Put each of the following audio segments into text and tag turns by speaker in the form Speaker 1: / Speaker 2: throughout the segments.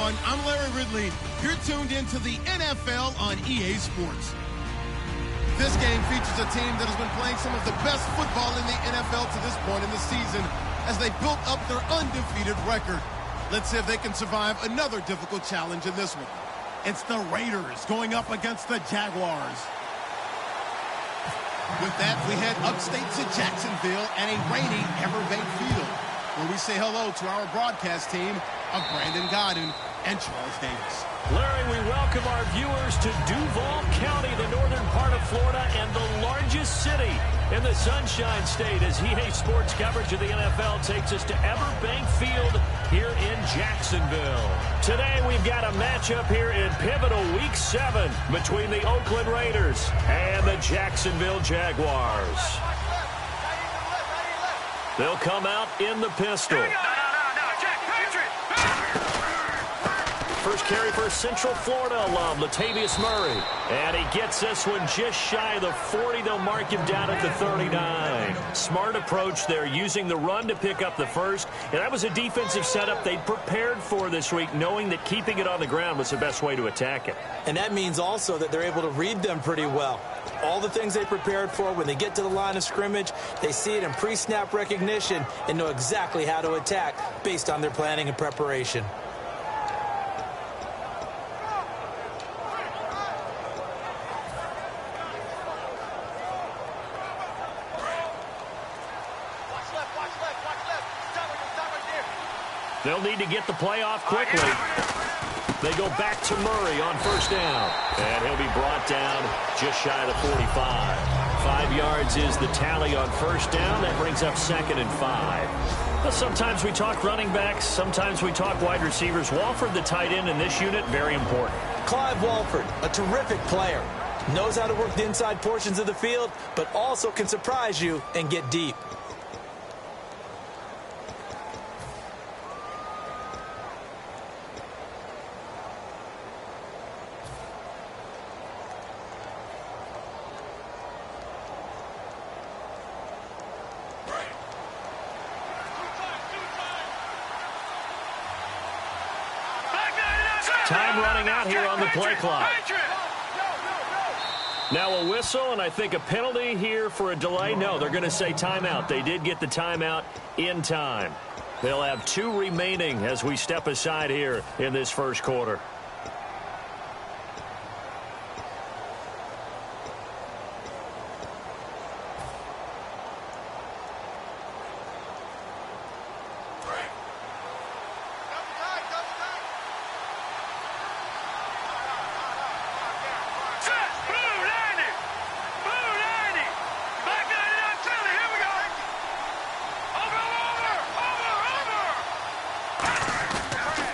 Speaker 1: everyone. I'm Larry Ridley. You're tuned into the NFL on EA Sports. This game features a team that has been playing some of the best football in the NFL to this point in the season as they built up their undefeated record. Let's see if they can survive another difficult challenge in this one. It's the Raiders going up against the Jaguars. With that, we head upstate to Jacksonville and a rainy Everbank Field, where we say hello to our broadcast team of Brandon Godden and Charles Davis.
Speaker 2: Larry, we welcome our viewers to Duval County, the northern part of Florida, and the largest city in the Sunshine State, as EA Sports coverage of the NFL takes us to Everbank Field here in Jacksonville. Today, we've got a matchup here in pivotal Week 7 between the Oakland Raiders and the Jacksonville Jaguars. They'll come out in the pistol. First carry for Central Florida alum, Latavius Murray. And he gets this one just shy of the 40. They'll mark him down at the 39. Smart approach there, using the run to pick up the first. And that was a defensive setup they prepared for this week, knowing that keeping it on the ground was the best way to attack it.
Speaker 3: And that means also that they're able to read them pretty well. All the things they prepared for, when they get to the line of scrimmage, they see it in pre-snap recognition and know exactly how to attack based on their planning and preparation.
Speaker 2: They'll need to get the play off quickly. They go back to Murray on first down. And he'll be brought down just shy of the 45. 5 yards is the tally on first down. That brings up 2nd and 5. Well, sometimes we talk running backs. Sometimes we talk wide receivers. Walford, the tight end in this unit, very important.
Speaker 3: Clive Walford, a terrific player. Knows how to work the inside portions of the field, but also can surprise you and get deep.
Speaker 2: Time running out here on the play clock. Now a whistle, and I think a penalty here for a delay. No, they're going to say timeout. They did get the timeout in time. They'll have 2 remaining as we step aside here in this first quarter.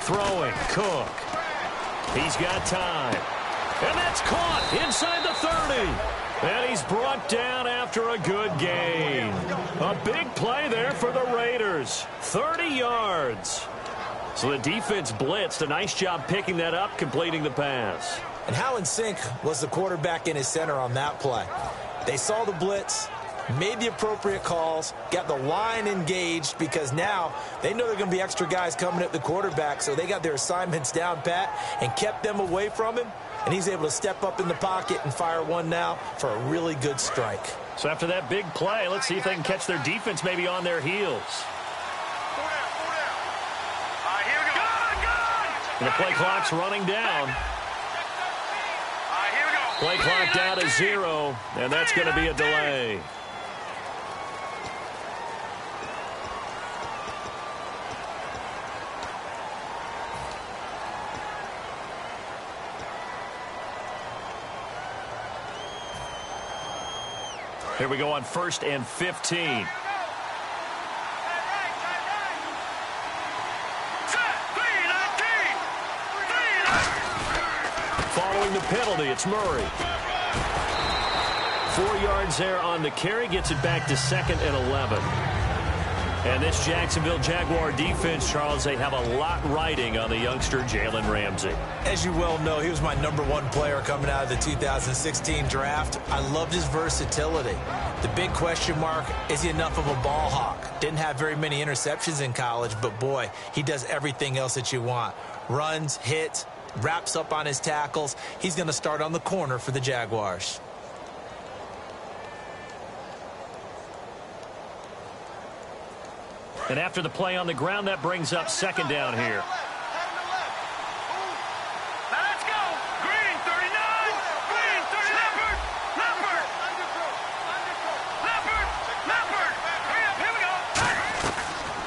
Speaker 2: Throwing, Cook. He's got time. And that's caught inside the 30. And he's brought down after a good gain. A big play there for the Raiders. 30 yards. So the defense blitzed. A nice job picking that up, completing the pass.
Speaker 3: And how in sync was the quarterback and his center on that play? They saw the blitz, made the appropriate calls, got the line engaged, because now they know there are going to be extra guys coming at the quarterback, so they got their assignments down pat and kept them away from him, and he's able to step up in the pocket and fire one now for a really good strike.
Speaker 2: So after that big play, let's see if they can catch their defense maybe on their heels. And the play clock's running down. Play clock down to 0, and that's going to be a delay. Here we go on 1st and 15. Following the penalty, it's Murray. 4 yards there on the carry, gets it back to 2nd and 11. And this Jacksonville Jaguar defense, Charles, they have a lot riding on the youngster Jalen Ramsey.
Speaker 3: As you well know, he was my #1 player coming out of the 2016 draft. I loved his versatility. The big question mark, is he enough of a ball hawk? Didn't have very many interceptions in college, but boy, he does everything else that you want. Runs, hits, wraps up on his tackles. He's going to start on the corner for the Jaguars.
Speaker 2: And after the play on the ground, that brings up second down here.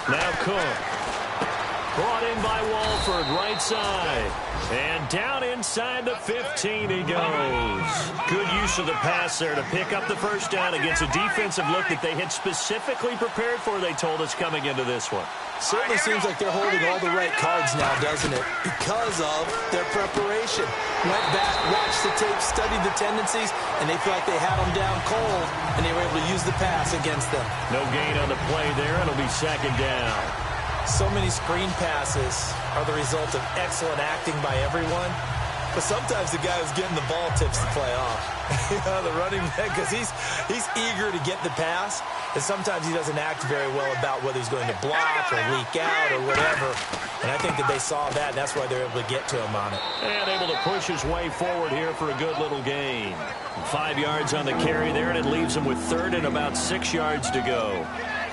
Speaker 2: Now Cook. Brought in by Walford, right side. And down inside the 15 he goes. Good use of the pass there to pick up the first down against a defensive look that they had specifically prepared for, they told us, coming into this one.
Speaker 3: Certainly seems like they're holding all the right cards now, doesn't it? Because of their preparation. Went back, watched the tape, studied the tendencies, and they feel like they had them down cold, and they were able to use the pass against them.
Speaker 2: No gain on the play there. It'll be second down.
Speaker 3: So many screen passes are the result of excellent acting by everyone. But sometimes the guy who's getting the ball tips the play off. The running back, because he's eager to get the pass, and sometimes he doesn't act very well about whether he's going to block or leak out or whatever. And I think that they saw that, and that's why they're able to get to him on it.
Speaker 2: And able to push his way forward here for a good little gain. 5 yards on the carry there, and it leaves him with third and about 6 yards to go.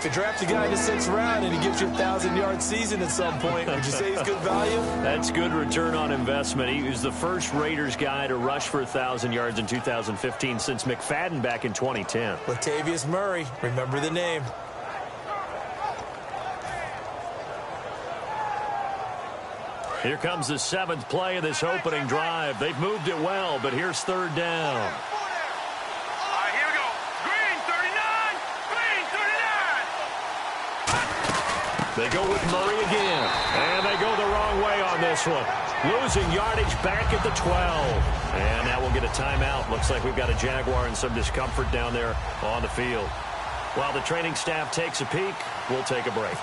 Speaker 3: To draft a guy in the 6th round and he gives you a 1,000-yard season at some point, would you say he's good value?
Speaker 2: That's good return on investment. He was the first Raiders guy to rush for 1,000 yards in 2015 since McFadden back in 2010.
Speaker 3: Latavius Murray, remember the name.
Speaker 2: Here comes the 7th play of this opening drive. They've moved it well, but here's third down. They go with Murray again, and they go the wrong way on this one. Losing yardage back at the 12. And now we'll get a timeout. Looks like we've got a Jaguar in some discomfort down there on the field. While the training staff takes a peek, we'll take a break.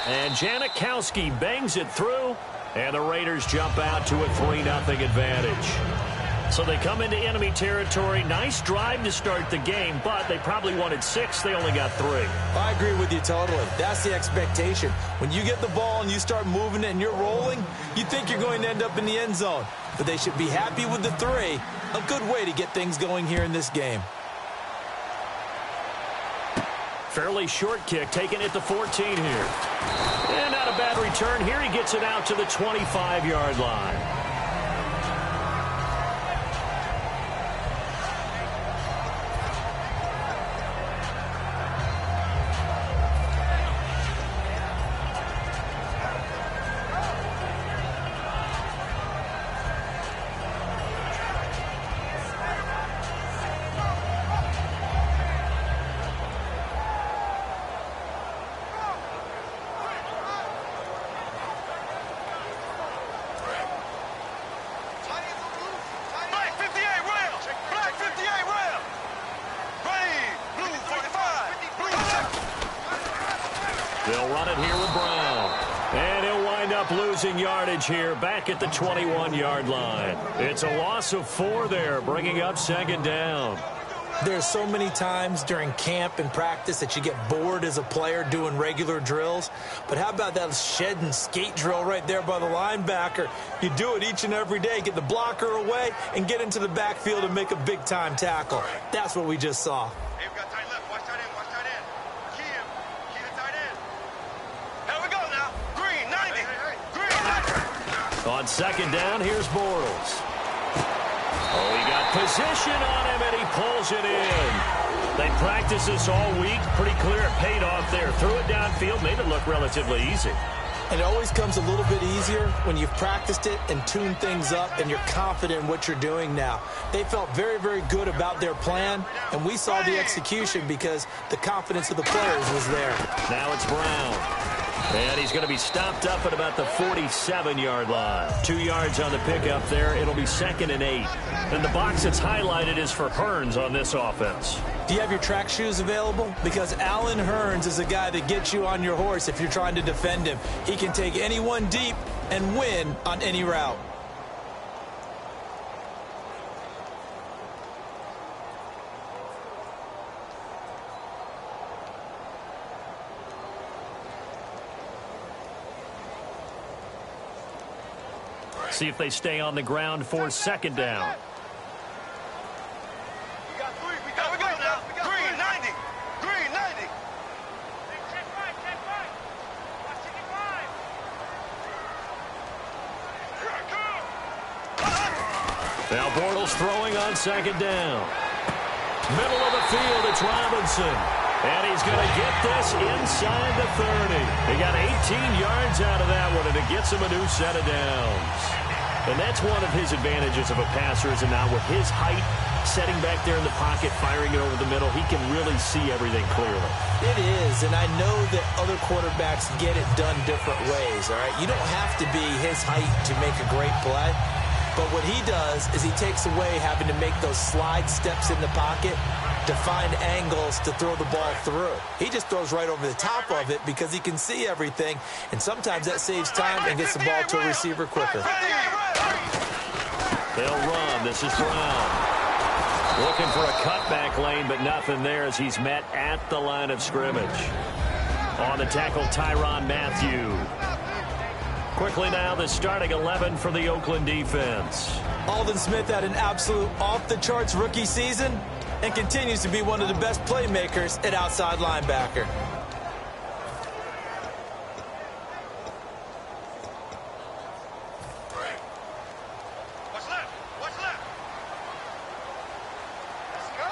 Speaker 2: And Janikowski bangs it through, and the Raiders jump out to a 3-0 advantage. So they come into enemy territory. Nice drive to start the game, but they probably wanted 6. They only got 3.
Speaker 3: I agree with you totally. That's the expectation. When you get the ball and you start moving it and you're rolling, you think you're going to end up in the end zone. But they should be happy with the 3. A good way to get things going here in this game.
Speaker 2: Fairly short kick, taken at the 14 here. And not a bad return here. He gets it out to the 25-yard line. They'll run it here with Brown. And he'll wind up losing yardage here back at the 21-yard line. It's a loss of 4 there, bringing up second down.
Speaker 3: There's so many times during camp and practice that you get bored as a player doing regular drills. But how about that shed and skate drill right there by the linebacker? You do it each and every day. Get the blocker away and get into the backfield and make a big-time tackle. That's what we just saw.
Speaker 4: Hey, we've got tight left. Watch tight end. Watch tight end. Key him. Key the tight end. Here we go now. Green, 90. Green, 90.
Speaker 2: On second down, here's Bortles. Oh, he got position on him, and he pulls it in. They practiced this all week. Pretty clear it paid off there. Threw it downfield, made it look relatively easy.
Speaker 3: And it always comes a little bit easier when you've practiced it and tuned things up and you're confident in what you're doing now. They felt very, very good about their plan, and we saw the execution because the confidence of the players was there.
Speaker 2: Now it's Brown. And he's going to be stopped up at about the 47-yard line. 2 yards on the pickup there. It'll be 2nd and 8. And the box that's highlighted is for Hearns on this offense.
Speaker 3: Do you have your track shoes available? Because Alan Hearns is a guy that gets you on your horse if you're trying to defend him. He can take anyone deep and win on any route.
Speaker 2: See if they stay on the ground for 2nd down.
Speaker 4: We got 3. We got 3 now. Green 90. Green 90. Check right. Check right. Watch it right. Here I come.
Speaker 2: Now Bortles throwing on 2nd down. Middle of the field, it's Robinson. And he's going to get this inside the 30. He got 18 yards out of that one, and it gets him a new set of downs. And that's one of his advantages of a passer, is now with his height, setting back there in the pocket, firing it over the middle, he can really see everything clearly.
Speaker 3: It is, and I know that other quarterbacks get it done different ways, all right? You don't have to be his height to make a great play. But what he does is he takes away having to make those slide steps in the pocket to find angles to throw the ball through. He just throws right over the top of it because he can see everything, and sometimes that saves time and gets the ball to a receiver quicker.
Speaker 2: They'll run. This is Brown. Looking for a cutback lane, but nothing there as he's met at the line of scrimmage. On the tackle, Tyrann Mathieu. Quickly now, the starting 11 for the Oakland defense.
Speaker 3: Aldon Smith had an absolute off-the-charts rookie season and continues to be one of the best playmakers at outside linebacker.
Speaker 4: What's left? What's left? Let's go.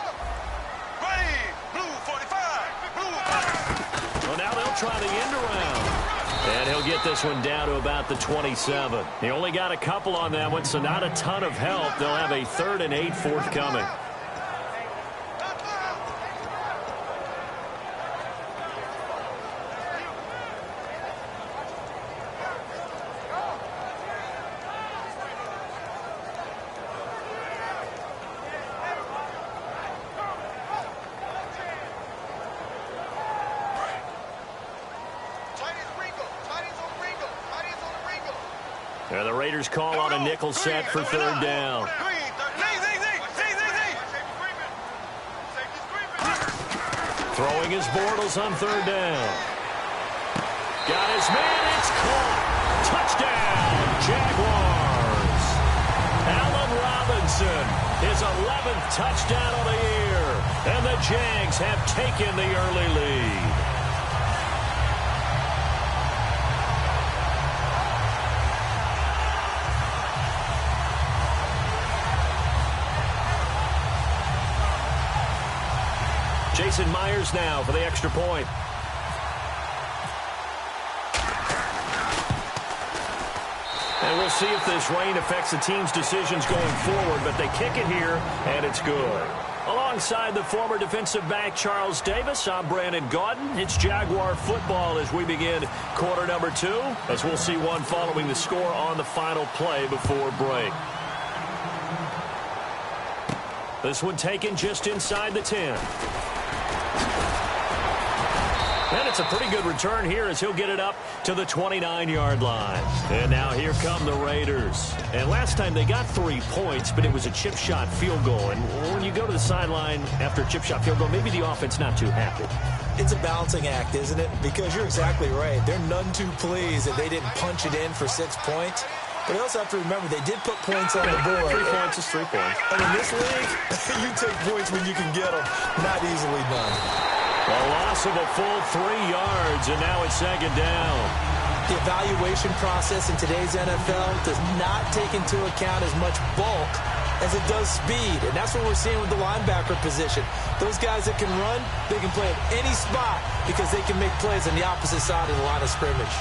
Speaker 4: Ready. Blue 45. Blue 45.
Speaker 2: Well, now they'll try the end around. And he'll get this one down to about the 27. He only got a couple on that one, so not a ton of help. They'll have a 3rd and 8 forthcoming. And the Raiders call on a nickel set for 3rd down. Throwing his Bortles on 3rd down. Got his man. It's caught. Touchdown, Jaguars. Allen Robinson, his 11th touchdown of the year. And the Jags have taken the early lead. Jason Myers now for the extra point. And we'll see if this rain affects the team's decisions going forward, but they kick it here, and it's good. Alongside the former defensive back Charles Davis, I'm Brandon Gaudin. It's Jaguar football as we begin quarter number 2, as we'll see one following the score on the final play before break. This one taken just inside the 10. And it's a pretty good return here as he'll get it up to the 29-yard line. And now here come the Raiders. And last time they got 3 points, but it was a chip shot field goal. And when you go to the sideline after a chip shot field goal, maybe the offense not too happy.
Speaker 3: It's a balancing act, isn't it? Because you're exactly right. They're none too pleased that they didn't punch it in for 6 points. But you also have to remember, they did put points on the board.
Speaker 2: 3 points is 3 points.
Speaker 3: And in this league, you take points when you can get them. Not easily done.
Speaker 2: A loss of a full 3 yards, and now it's 2nd down.
Speaker 3: The evaluation process in today's NFL does not take into account as much bulk as it does speed. And that's what we're seeing with the linebacker position. Those guys that can run, they can play at any spot because they can make plays on the opposite side of the line of scrimmage.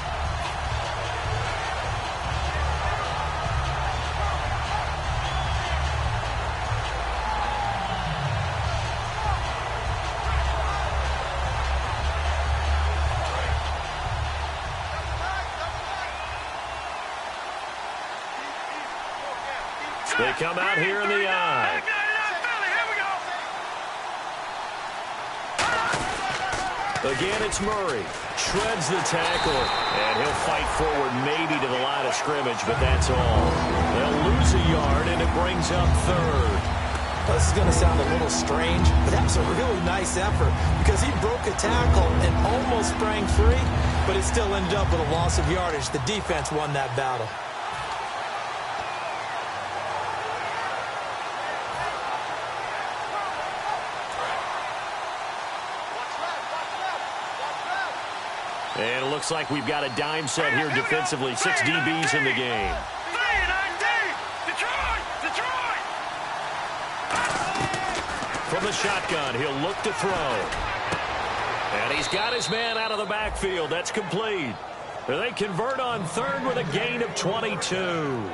Speaker 2: They come out here in the eye. Again, it's Murray. Shreds the tackle, and he'll fight forward maybe to the line of scrimmage, but that's all. They'll lose a yard, and it brings up third.
Speaker 3: Well, this is going to sound a little strange, but that was a really nice effort because he broke a tackle and almost sprang free, but it still ended up with a loss of yardage. The defense won that battle.
Speaker 2: And it looks like we've got a dime set here defensively. 6 DBs in the game. From the shotgun, he'll look to throw. And he's got his man out of the backfield. That's complete. They convert on third with a gain of 22.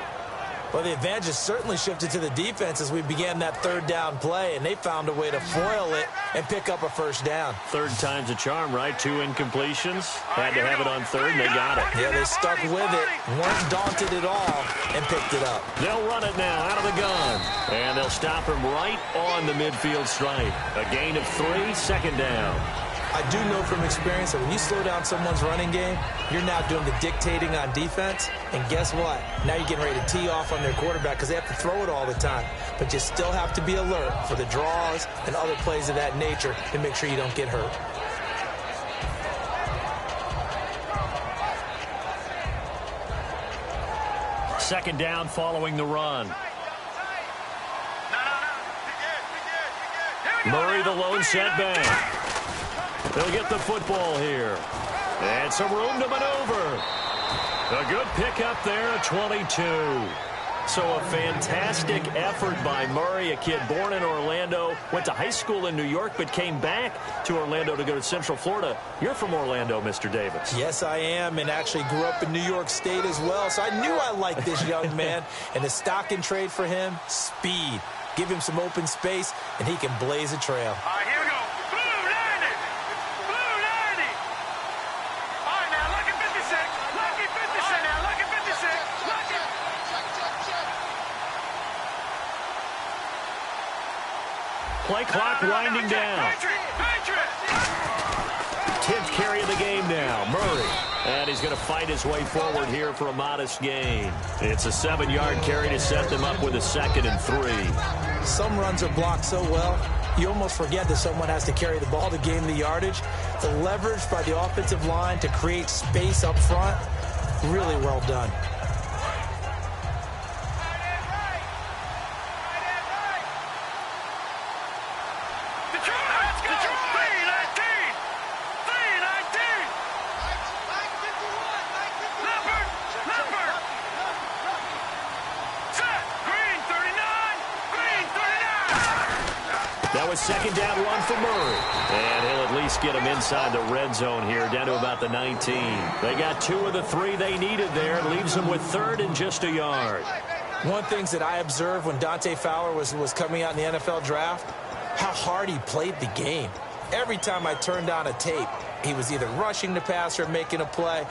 Speaker 3: Well, the advantage has certainly shifted to the defense as we began that third down play, and they found a way to foil it and pick up a first down.
Speaker 2: Third time's a charm, right? 2 incompletions. Had to have it on third, and they got it.
Speaker 3: Yeah, they stuck with it, weren't daunted at all, and picked it up.
Speaker 2: They'll run it now out of the gun, and they'll stop him right on the midfield stripe. A gain of 3, second down.
Speaker 3: I do know from experience that when you slow down someone's running game, you're now doing the dictating on defense. And guess what? Now you're getting ready to tee off on their quarterback because they have to throw it all the time. But you still have to be alert for the draws and other plays of that nature to make sure you don't get hurt.
Speaker 2: Second down following the run. Murray the lone setback. They'll get the football here. And some room to maneuver. A good pickup there at 22. So a fantastic effort by Murray, a kid born in Orlando, went to high school in New York, but came back to Orlando to go to Central Florida. You're from Orlando, Mr. Davis.
Speaker 3: Yes, I am, and actually grew up in New York State as well. So I knew I liked this young man. And the stock and trade for him, speed. Give him some open space, and he can blaze a trail.
Speaker 4: All right, here we go. Blue 90. Blue 90. All right, now look at 56. Look at 56. All right, now look at 56. Look at.
Speaker 2: Play clock winding down. 10th carry of the game now. Murray. And he's going to fight his way forward here for a modest gain. It's a 7-yard carry to set them up with a 2nd and 3.
Speaker 3: Some runs are blocked so well, you almost forget that someone has to carry the ball to gain the yardage. The leverage by the offensive line to create space up front, really well done.
Speaker 2: Second down run for Murray. And he'll at least get him inside the red zone here, down to about the 19. They got 2 of the 3 they needed there. Leaves them with 3rd and just a yard.
Speaker 3: One of the things that I observed when Dante Fowler was coming out in the NFL draft, how hard he played the game. Every time I turned on a tape, he was either rushing the passer, making a play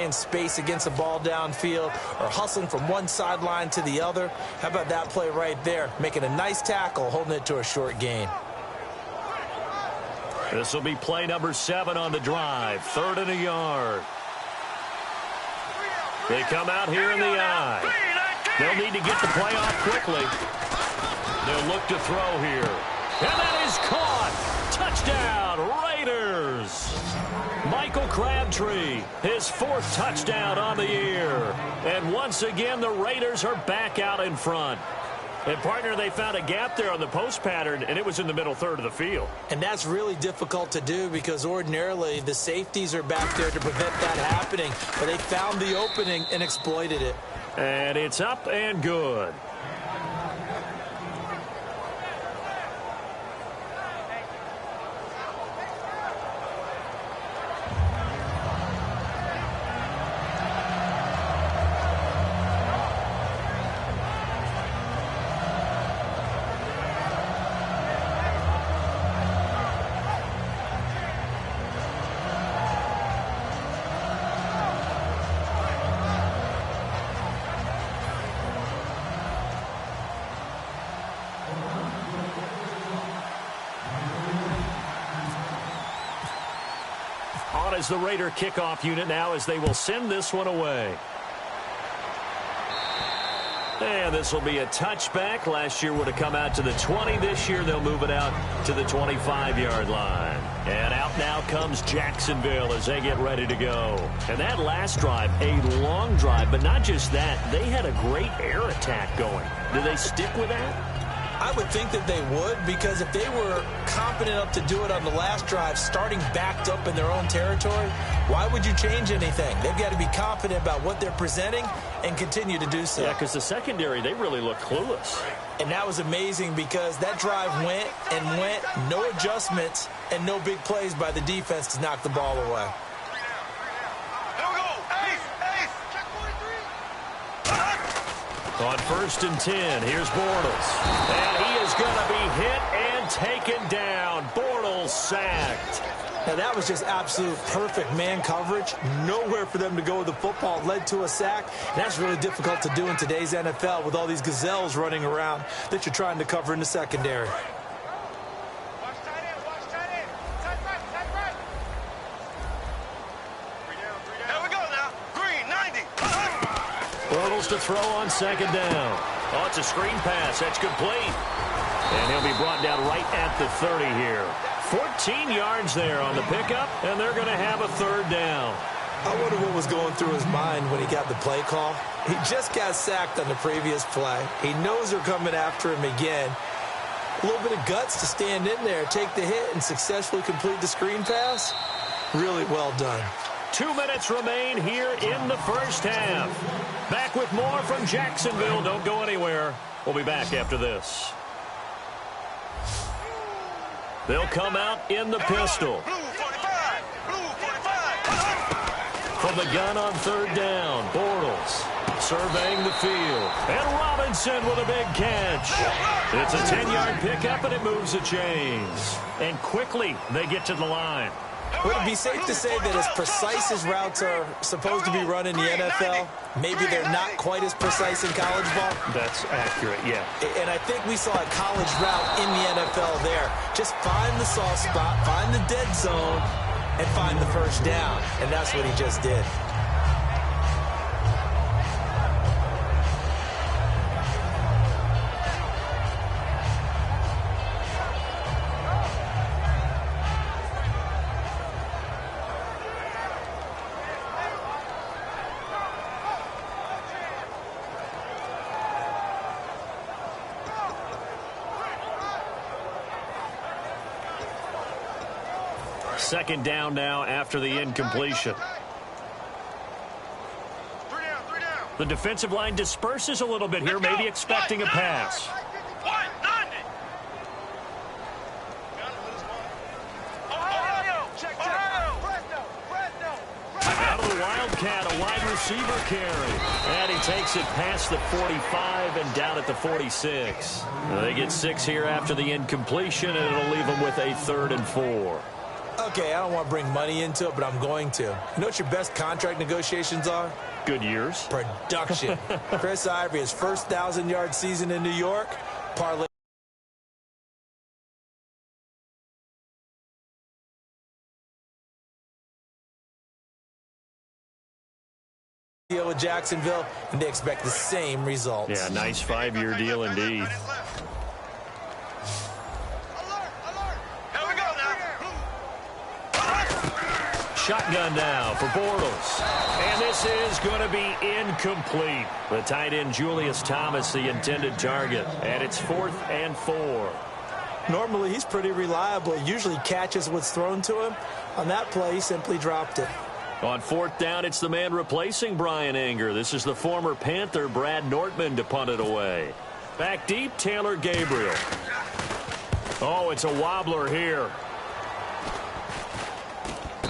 Speaker 3: in space against the ball downfield, or hustling from one sideline to the other. How about that play right there? Making a nice tackle, holding it to a short gain.
Speaker 2: This will be play number 7 on the drive. 3rd and a yard. They come out here in the eye. They'll need to get the play off quickly. They'll look to throw here. And that is caught. Touchdown, Raiders. Michael Crabtree, his 4th touchdown on the year. And once again, the Raiders are back out in front. And, partner, they found a gap there on the post pattern, and it was in the middle third of the field.
Speaker 3: And that's really difficult to do because ordinarily the safeties are back there to prevent that happening. But they found the opening and exploited it.
Speaker 2: And it's up and good. as the Raider kickoff unit now as they will send this one away. And this will be a touchback. Last year would have come out to the 20. This year they'll move it out to the 25-yard line. And out now comes Jacksonville as they get ready to go. And that last drive, a long drive, but not just that. They had a great air attack going. Do they stick with that?
Speaker 3: I would think that they would, because if they were competent enough to do it on the last drive, starting backed up in their own territory, why would you change anything? They've got to be confident about what they're presenting and continue to do so.
Speaker 2: Yeah, because the secondary, they really look clueless.
Speaker 3: And that was amazing because that drive went and went, no adjustments and no big plays by the defense to knock the ball away.
Speaker 2: On 1st and 10, here's Bortles. And he is going to be hit and taken down. Bortles sacked.
Speaker 3: Now, that was just absolute perfect man coverage. Nowhere for them to go with the football. It led to a sack. And that's really difficult to do in today's NFL with all these gazelles running around that you're trying to cover in the secondary.
Speaker 2: Bortles to throw on 2nd down. Oh, it's a screen pass. That's complete. And he'll be brought down right at the 30 here. 14 yards there on the pickup, and they're going to have a 3rd down.
Speaker 3: I wonder what was going through his mind when he got the play call. He just got sacked on the previous play. He knows they're coming after him again. A little bit of guts to stand in there, take the hit, and successfully complete the screen pass. Really well done.
Speaker 2: 2 minutes remain here in the first half. Back with more from Jacksonville. Don't go anywhere. We'll be back after this. They'll come out in the pistol. From the gun on 3rd down, Bortles surveying the field. And Robinson with a big catch. It's a 10-yard pickup, and it moves the chains. And quickly, they get to the line.
Speaker 3: Would it be safe to say that as precise as routes are supposed to be run in the NFL, maybe they're not quite as precise in college ball?
Speaker 2: That's accurate, yeah.
Speaker 3: And I think we saw a college route in the NFL there. Just find the soft spot, find the dead zone, and find the first down. And that's what he just did.
Speaker 2: Second down now after the incompletion. The defensive line disperses a little bit here, maybe expecting a pass. Out of the Wildcat, a wide receiver carry. And he takes it past the 45 and down at the 46. They get 6 here after the incompletion, and it'll leave them with a 3rd and 4.
Speaker 3: Okay, I don't want to bring money into it, but I'm going to. You know what your best contract negotiations are?
Speaker 2: Good years.
Speaker 3: Production. Chris Ivory, his first 1,000-yard season in New York, parlay deal with Jacksonville, and they expect the same results.
Speaker 2: Yeah, nice 5-year deal indeed. Shotgun now for Bortles. And this is going to be incomplete. The tight end Julius Thomas, the intended target. And it's 4th and 4.
Speaker 3: Normally, he's pretty reliable. He usually catches what's thrown to him. On that play, he simply dropped it.
Speaker 2: On 4th down, it's the man replacing Brian Anger. This is the former Panther, Brad Nortman, to punt it away. Back deep, Taylor Gabriel. Oh, it's a wobbler here.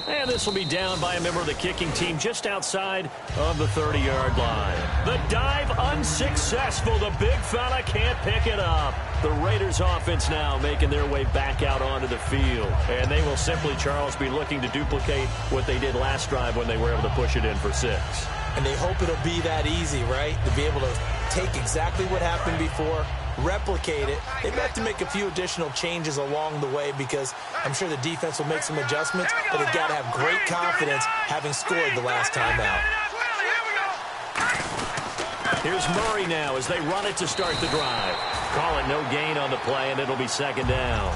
Speaker 2: And this will be down by a member of the kicking team just outside of the 30-yard line. The dive unsuccessful. The big fella can't pick it up. The Raiders offense now making their way back out onto the field. And they will simply, Charles, be looking to duplicate what they did last drive when they were able to push it in for 6.
Speaker 3: And they hope it'll be that easy, right? To be able to take exactly what happened before, replicate it. They may have to make a few additional changes along the way because I'm sure the defense will make some adjustments, but they've got to have great confidence having scored the last time out.
Speaker 2: Here's Murray now as they run it to start the drive. Call it no gain on the play, and it'll be second down.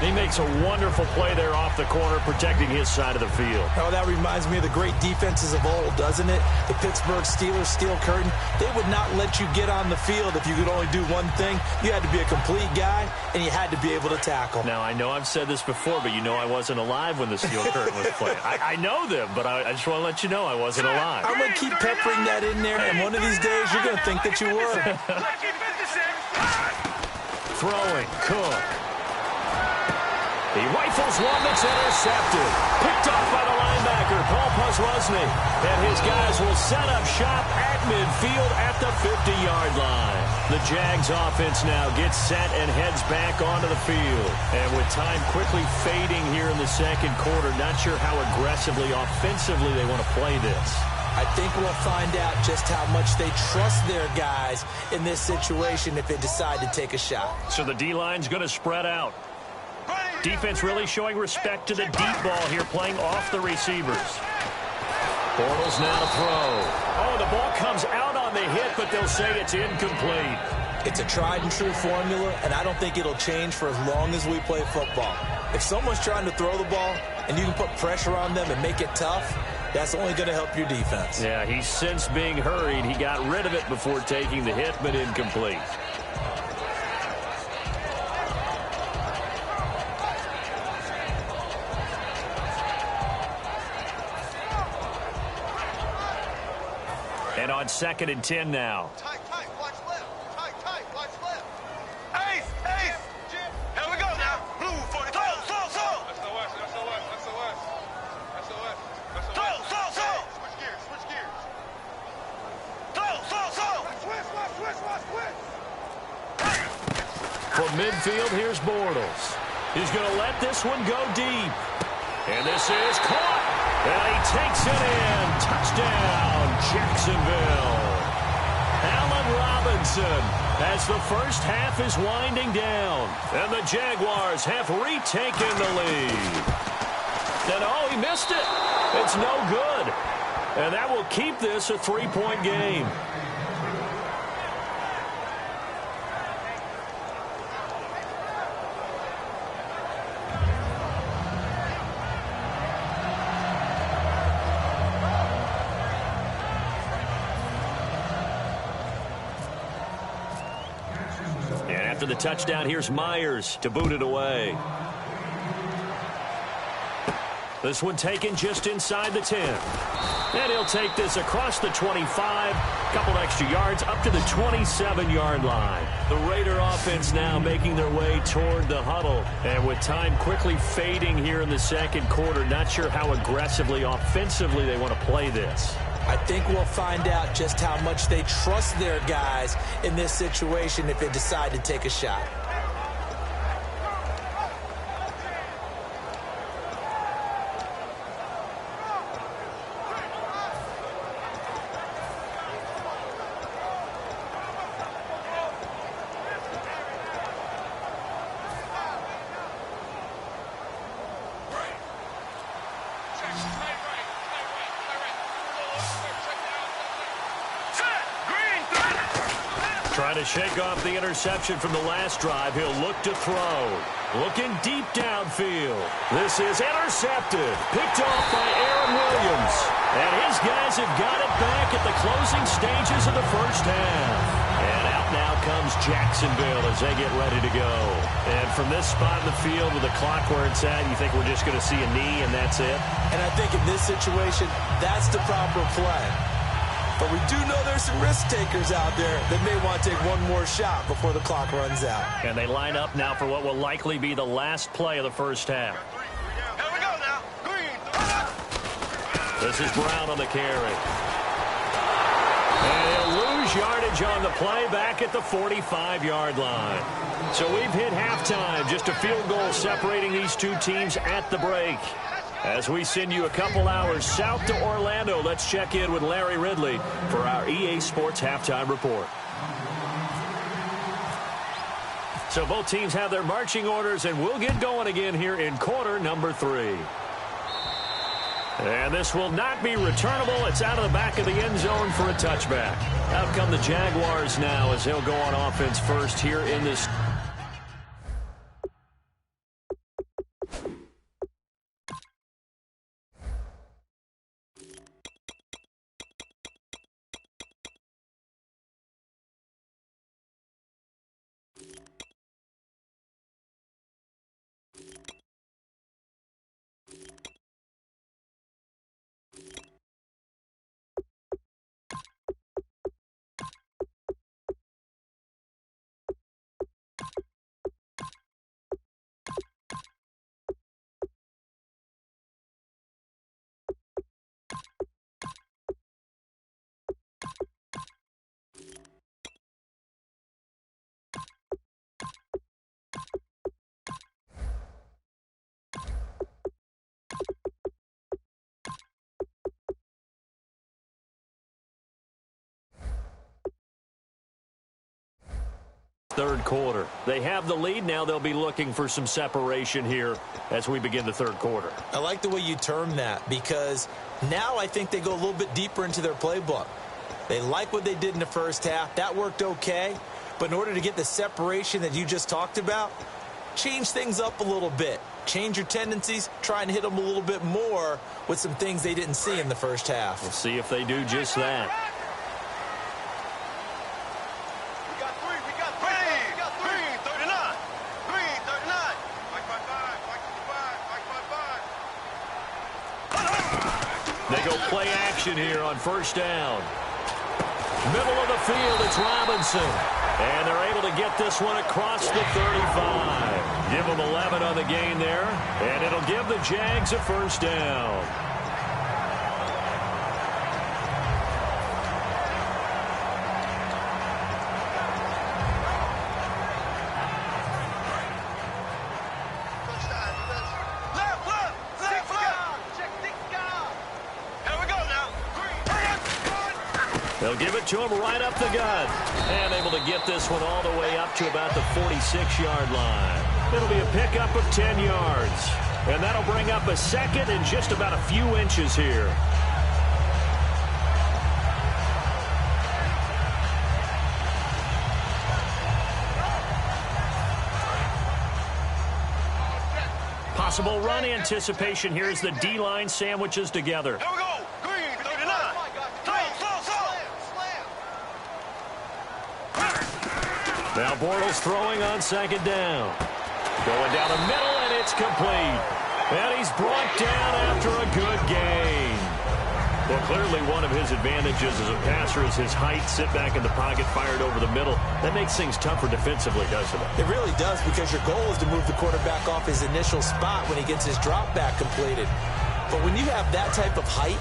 Speaker 2: He makes a wonderful play there off the corner, protecting his side of the field.
Speaker 3: Oh, that reminds me of the great defenses of old, doesn't it? The Pittsburgh Steelers steel curtain. They would not let you get on the field if you could only do one thing. You had to be a complete guy, and you had to be able to tackle.
Speaker 2: Now, I know I've said this before, but you know I wasn't alive when the steel curtain was played. I know them, but I just want to let you know I wasn't alive.
Speaker 3: I'm going to keep peppering that in there, and one of these days you're going to think that you were.
Speaker 2: Throwing, Cook. He rifles one that's intercepted. Picked off by the linebacker, Paul Posluszny. And his guys will set up shop at midfield at the 50-yard line. The Jags offense now gets set and heads back onto the field. And with time quickly fading here in the second quarter, not sure how aggressively, offensively they want to play this.
Speaker 3: I think we'll find out just how much they trust their guys in this situation if they decide to take a shot.
Speaker 2: So the D-line's going to spread out. Defense really showing respect to the deep ball here, playing off the receivers. Bortles now to throw. Oh, the ball comes out on the hit, but they'll say it's incomplete.
Speaker 3: It's a tried-and-true formula, and I don't think it'll change for as long as we play football. If someone's trying to throw the ball and you can put pressure on them and make it tough, that's only going to help your defense.
Speaker 2: Yeah, he's since being hurried. He got rid of it before taking the hit, but incomplete. And on 2nd and 10 now.
Speaker 4: Tight, watch left. Tight, watch left. Ace. Here we go now. Blue 40. Slow. That's the west. Slow. Switch gears. Slow. Switch.
Speaker 2: From midfield, here's Bortles. He's going to let this one go deep. And this is caught. And he takes it in. Touchdown, Jacksonville. Allen Robinson as the first half is winding down. And the Jaguars have retaken the lead. And oh, he missed it. It's no good. And that will keep this a 3-point game. After the touchdown, here's Myers to boot it away. This one taken just inside the 10. And he'll take this across the 25, couple extra yards up to the 27-yard line. The Raider offense now making their way toward the huddle. And with time quickly fading here in the second quarter, not sure how aggressively, offensively they want to play this.
Speaker 3: I think we'll find out just how much they trust their guys in this situation if they decide to take a shot.
Speaker 2: Trying to shake off the interception from the last drive. He'll look to throw. Looking deep downfield. This is intercepted. Picked off by Aaron Williams. And his guys have got it back at the closing stages of the first half. And out now comes Jacksonville as they get ready to go. And from this spot in the field with the clock where it's at, you think we're just going to see a knee and that's it?
Speaker 3: And I think in this situation, that's the proper play. But we do know there's some risk takers out there that may want to take one more shot before the clock runs out.
Speaker 2: And they line up now for what will likely be the last play of the first half.
Speaker 4: Here we go now. Green.
Speaker 2: This is Brown on the carry. And he'll lose yardage on the play back at the 45-yard line. So we've hit halftime. Just a field goal separating these two teams at the break. As we send you a couple hours south to Orlando, let's check in with Larry Ridley for our EA Sports Halftime Report. So both teams have their marching orders, and we'll get going again here in quarter number 3. And this will not be returnable. It's out of the back of the end zone for a touchback. Out come the Jaguars now as they'll go on offense first here in this. Third quarter. They have the lead. Now they'll be looking for some separation here as we begin the third quarter.
Speaker 3: I like the way you term that because now I think they go a little bit deeper into their playbook. They like what they did in the first half. That worked okay. But in order to get the separation that you just talked about, change things up a little bit. Change your tendencies. Try and hit them a little bit more with some things they didn't see in the first half.
Speaker 2: We'll see if they do just that. They go play action here on first down. Middle of the field, it's Robinson. And they're able to get this one across the 35. Give them 11 on the gain there. And it'll give the Jags a first down. They'll give it to him right up the gut. And able to get this one all the way up to about the 46-yard line. It'll be a pickup of 10 yards. And that'll bring up a second and just about a few inches here. Possible run anticipation here as the D-line sandwiches together.
Speaker 4: Here we go. Green, 39.
Speaker 2: Now Bortles throwing on second down. Going down the middle, and it's complete. And he's brought down after a good gain. Well, clearly one of his advantages as a passer is his height. Sit back in the pocket, fired over the middle. That makes things tougher defensively, doesn't it?
Speaker 3: It really does, because your goal is to move the quarterback off his initial spot when he gets his drop back completed. But when you have that type of height,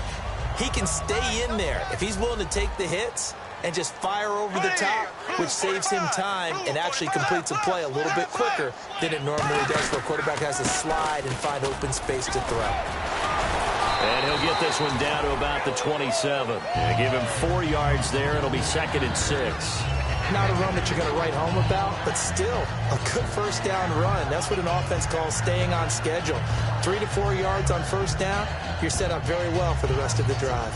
Speaker 3: he can stay in there if he's willing to take the hits and just fire over the top, which saves him time and actually completes a play a little bit quicker than it normally does, where a quarterback has to slide and find open space to throw.
Speaker 2: And he'll get this one down to about the 27. And give him 4 yards there. It'll be 2nd and 6.
Speaker 3: Not a run that you're going to write home about, but still a good first down run. That's what an offense calls staying on schedule. 3 to 4 yards on first down, you're set up very well for the rest of the drive.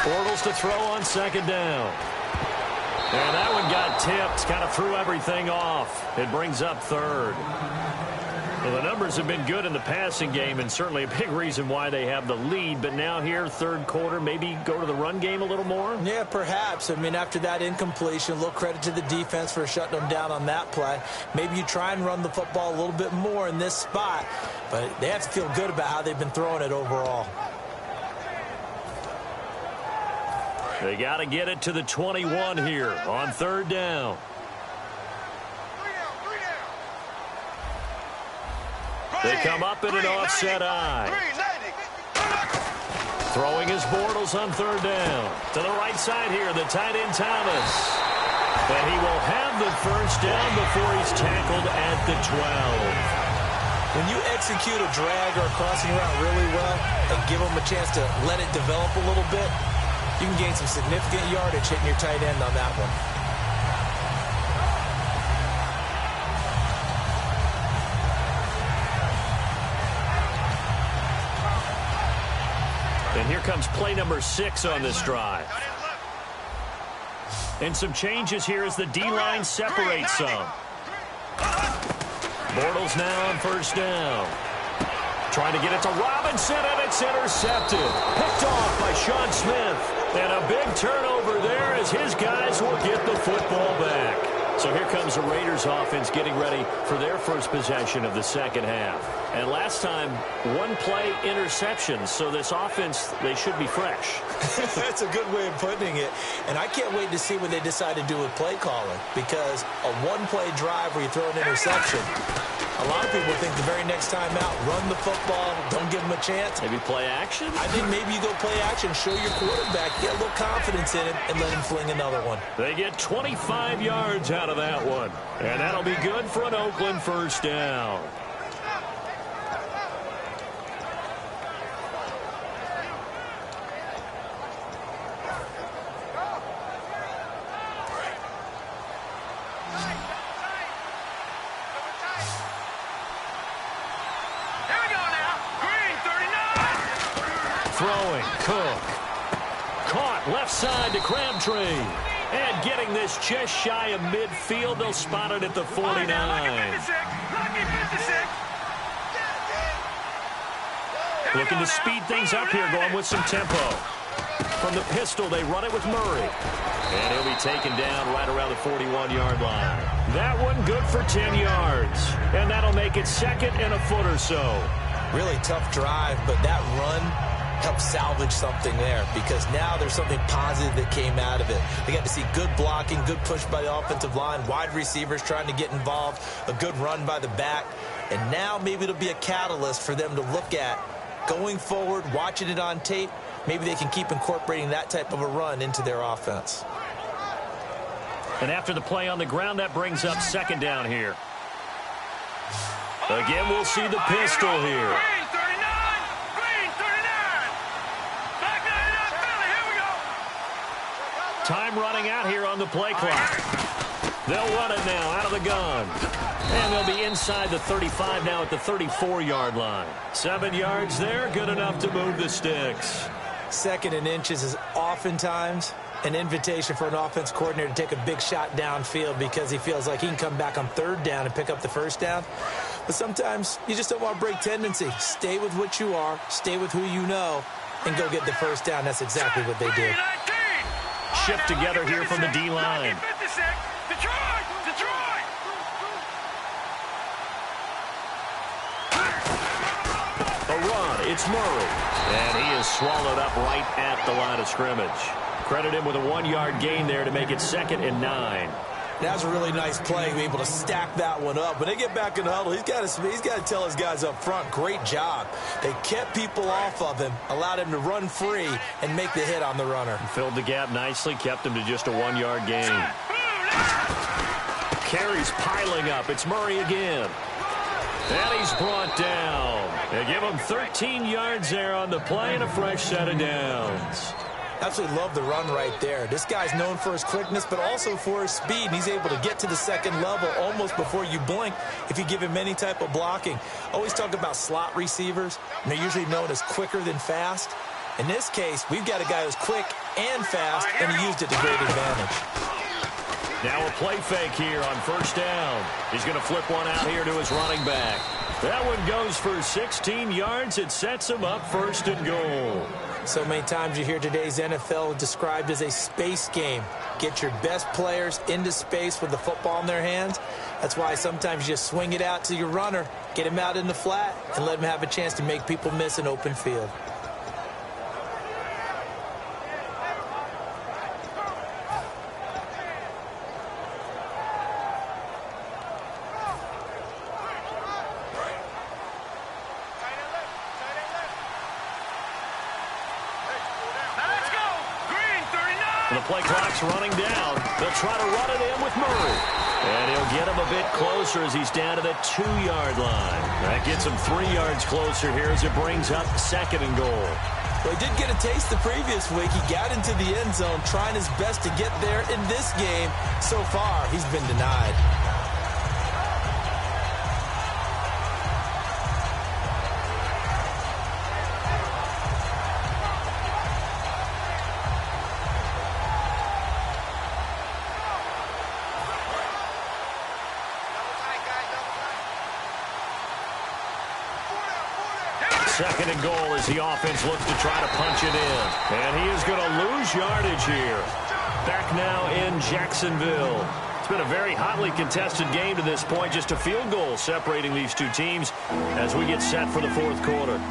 Speaker 2: Bortles to throw on second down. And that one got tipped, kind of threw everything off. It brings up 3rd. Well, the numbers have been good in the passing game, and certainly a big reason why they have the lead. But now here, 3rd quarter, maybe go to the run game a little more?
Speaker 3: Yeah, perhaps. I mean, after that incompletion, a little credit to the defense for shutting them down on that play. Maybe you try and run the football a little bit more in this spot, but they have to feel good about how they've been throwing it overall.
Speaker 2: They got to get it to the 21 here on 3rd down. They come up in an offset eye. Throwing his Bortles on third down. To the right side here, the tight end Thomas. And he will have the first down before he's tackled at the 12.
Speaker 3: When you execute a drag or a crossing route really well and give them a chance to let it develop a little bit, you can gain some significant yardage hitting your tight end on that one.
Speaker 2: And here comes play number 6 on this drive. And some changes here as the D-line separates some. Bortles now on first down. Trying to get it to Robinson, and it's intercepted. Picked off by Sean Smith. And a big turnover there as his guys will get the football back. So here comes the Raiders offense getting ready for their first possession of the second half. And last time, one play interception. So this offense, they should be fresh.
Speaker 3: That's a good way of putting it. And I can't wait to see what they decide to do with play calling. Because a one-play drive where you throw an interception, a lot of people think the very next time out, run the football, don't give them a chance.
Speaker 2: Maybe play action?
Speaker 3: I think maybe you go play action, show your quarterback, get a little confidence in him, and let him fling another one.
Speaker 2: They get 25 yards out of that one. And that'll be good for an Oakland first down. Throwing, Cook. Caught left side to Crabtree. And getting this just shy of midfield. They'll spot it at the 49. Looking to speed things up here, going with some tempo. From the pistol, they run it with Murray. And he'll be taken down right around the 41-yard line. That one good for 10 yards. And that'll make it second and a foot or so.
Speaker 3: Really tough drive, but that run help salvage something there, because now there's something positive that came out of it. They got to see good blocking, good push by the offensive line, wide receivers trying to get involved, a good run by the back, and now maybe it'll be a catalyst for them to look at going forward, watching it on tape. Maybe they can keep incorporating that type of a run into their offense.
Speaker 2: And after the play on the ground, that brings up second down here. Again, we'll see the pistol here. Time running out here on the play clock. They'll run it now out of the gun. And they'll be inside the 35 now at the 34-yard line. 7 yards there, good enough to move the sticks.
Speaker 3: Second and inches is oftentimes an invitation for an offense coordinator to take a big shot downfield because he feels like he can come back on third down and pick up the first down. But sometimes you just don't want to break tendency. Stay with what you are, stay with who you know, and go get the first down. That's exactly what they did.
Speaker 2: Shift together here from the D-line. A run, it's Murray. And he is swallowed up right at the line of scrimmage. Credit him with a 1-yard gain there to make it 2nd and 9.
Speaker 3: That was a really nice play, be able to stack that one up. When they get back in the huddle, he's got to tell his guys up front, great job. They kept people off of him, allowed him to run free and make the hit on the runner.
Speaker 2: Filled the gap nicely, kept him to just a 1-yard gain. Carries piling up. It's Murray again. And he's brought down. They give him 13 yards there on the play and a fresh set of downs.
Speaker 3: Absolutely love the run right there. This guy's known for his quickness, but also for his speed. And he's able to get to the second level almost before you blink if you give him any type of blocking. Always talk about slot receivers, and they're usually known as quicker than fast. In this case, we've got a guy who's quick and fast, and he used it to great advantage.
Speaker 2: Now a play fake here on first down. He's going to flip one out here to his running back. That one goes for 16 yards. It sets him up 1st and goal.
Speaker 3: So many times you hear today's NFL described as a space game. Get your best players into space with the football in their hands. That's why sometimes you just swing it out to your runner, get him out in the flat, and let him have a chance to make people miss an open field.
Speaker 2: the play clock's running down. They'll try to run it in with Murray. And he'll get him a bit closer as he's down to the 2-yard line. That gets him 3 yards closer here as it brings up 2nd and goal.
Speaker 3: Well, he did get a taste the previous week. He got into the end zone trying his best to get there in this game. So far, he's been denied.
Speaker 2: Second and goal as the offense looks to try to punch it in. And he is going to lose yardage here. Back now in Jacksonville. It's been a very hotly contested game to this point. Just a field goal separating these two teams as we get set for the 4th quarter.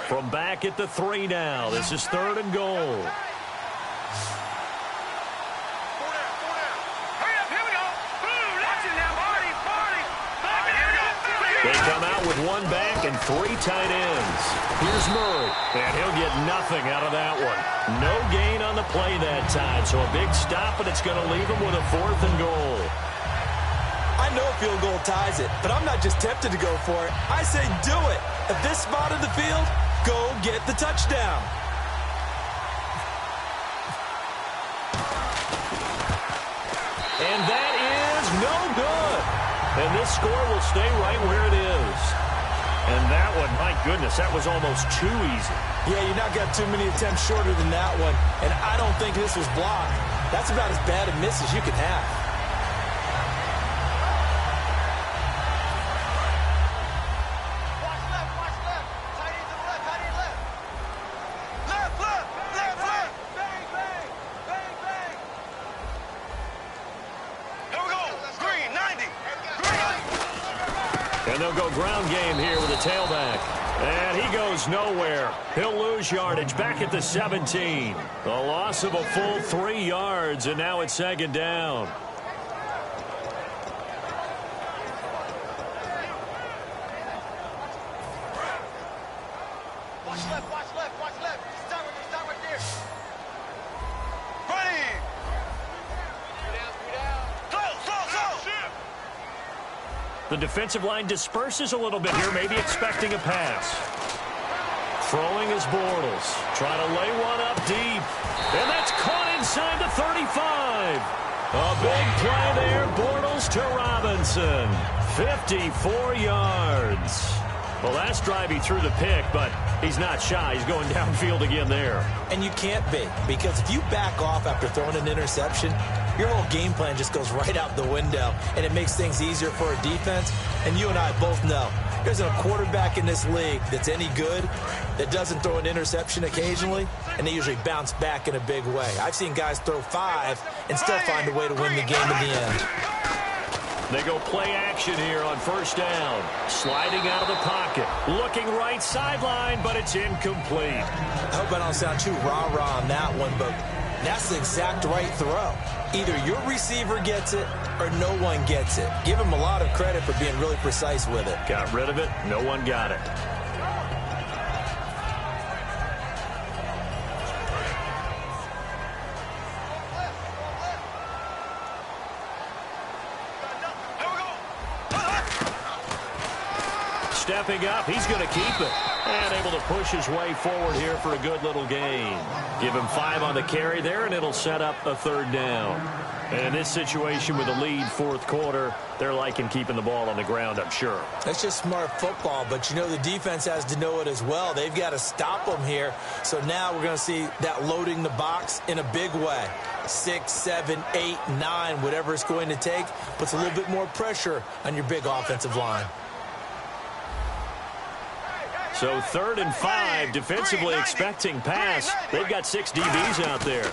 Speaker 2: From back at the 3 now. This is 3rd and goal. They come out with 1 back and 3 tight ends. Here's Murray, and he'll get nothing out of that one. No gain on the play that time, so a big stop, but it's going to leave him with a 4th and goal.
Speaker 3: I know a field goal ties it, but I'm not just tempted to go for it. I say do it. At this spot of the field, go get the touchdown.
Speaker 2: And that is no good. And this score will stay right where it is. And that one, my goodness, that was almost too easy.
Speaker 3: Yeah, you not got too many attempts shorter than that one. And I don't think this was blocked. That's about as bad a miss as you can have.
Speaker 2: And they'll go ground game here with a tailback. And he goes nowhere. He'll lose yardage back at the 17. A loss of a full 3 yards, and now it's 2nd down.
Speaker 4: Watch left, watch left, watch left. Stop right there. Ready. 3 down. Slow.
Speaker 2: The defensive line disperses a little bit here, maybe expecting a pass. Throwing is Bortles. Trying to lay one up deep. And that's caught inside the 35. A big play there, Bortles to Robinson. 54 yards. Well, last drive he threw the pick, but he's not shy. He's going downfield again there.
Speaker 3: And you can't be, because if you back off after throwing an interception, your whole game plan just goes right out the window, and it makes things easier for a defense. And you and I both know there's a quarterback in this league that's any good that doesn't throw an interception occasionally, and they usually bounce back in a big way. I've seen guys throw 5 and still find a way to win the game in the end.
Speaker 2: They go play action here on 1st down. Sliding out of the pocket. Looking right sideline, but it's incomplete.
Speaker 3: I hope I don't sound too rah-rah on that one, but that's the exact right throw. Either your receiver gets it or no one gets it. Give him a lot of credit for being really precise with it.
Speaker 2: Got rid of it. No one got it. Stepping up, he's going to keep it. And able to push his way forward here for a good little gain. Give him 5 on the carry there, and it'll set up a 3rd down. And in this situation with a lead 4th quarter, they're liking keeping the ball on the ground, I'm sure.
Speaker 3: That's just smart football, but you know the defense has to know it as well. They've got to stop them here. So now we're going to see that loading the box in a big way. 6, 7, 8, 9, whatever it's going to take, puts a little bit more pressure on your big offensive line.
Speaker 2: So 3rd and 5, defensively expecting pass. They've got 6 DBs out there.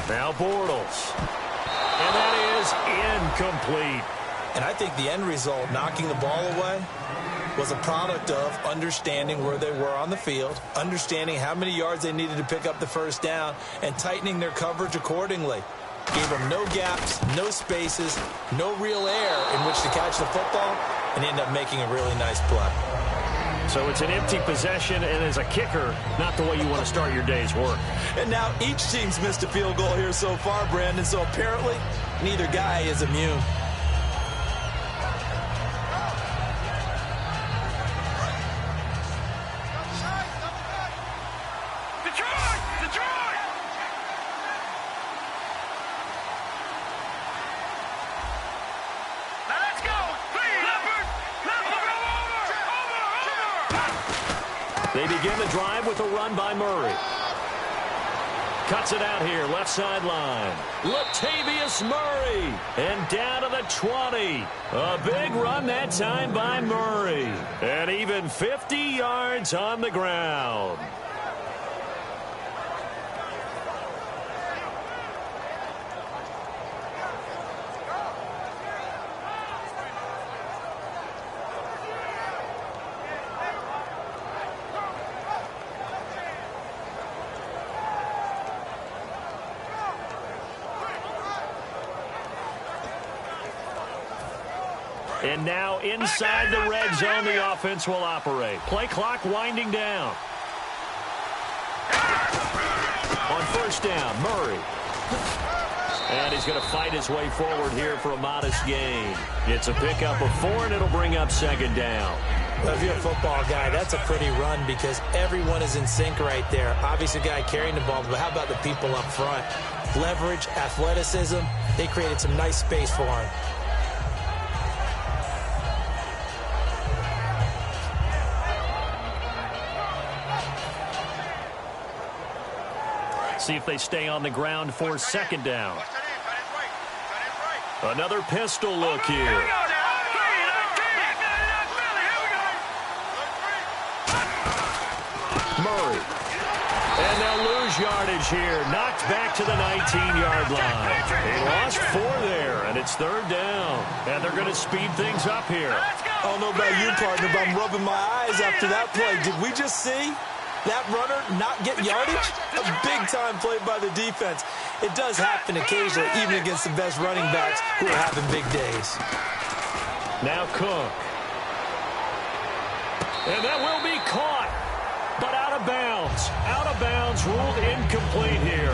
Speaker 2: Now Bortles. And that is incomplete.
Speaker 3: And I think the end result, knocking the ball away, was a product of understanding where they were on the field, understanding how many yards they needed to pick up the first down, and tightening their coverage accordingly. Gave them no gaps, no spaces, no real air in which to catch the football, and ended up making a really nice play.
Speaker 2: So it's an empty possession, and as a kicker, not the way you want to start your day's work.
Speaker 3: And now each team's missed a field goal here so far, Brandon, so apparently neither guy is immune.
Speaker 2: They begin the drive with a run by Murray. Cuts it out here, left sideline. Latavius Murray. And down to the 20. A big run that time by Murray. And even 50 yards on the ground. And now inside the red zone, the offense will operate. Play clock winding down. On first down, Murray. And he's going to fight his way forward here for a modest gain. It's a pickup of 4, and it'll bring up second down.
Speaker 3: Well, if you're a football guy, that's a pretty run because everyone is in sync right there. Obviously, the guy carrying the ball, but how about the people up front? Leverage, athleticism, they created some nice space for him.
Speaker 2: See if they stay on the ground for second down. Another pistol look here. Murray. And they'll lose yardage here. Knocked back to the 19-yard line. They lost 4 there, and it's third down. And they're going to speed things up here.
Speaker 3: I don't know about you, partner, but I'm rubbing my eyes after that play. Did we just see that runner not get yardage? A big-time play by the defense. It does happen occasionally, even against the best running backs who are having big days.
Speaker 2: Now Cook. And that will be caught, but out of bounds. Out of bounds, ruled incomplete here.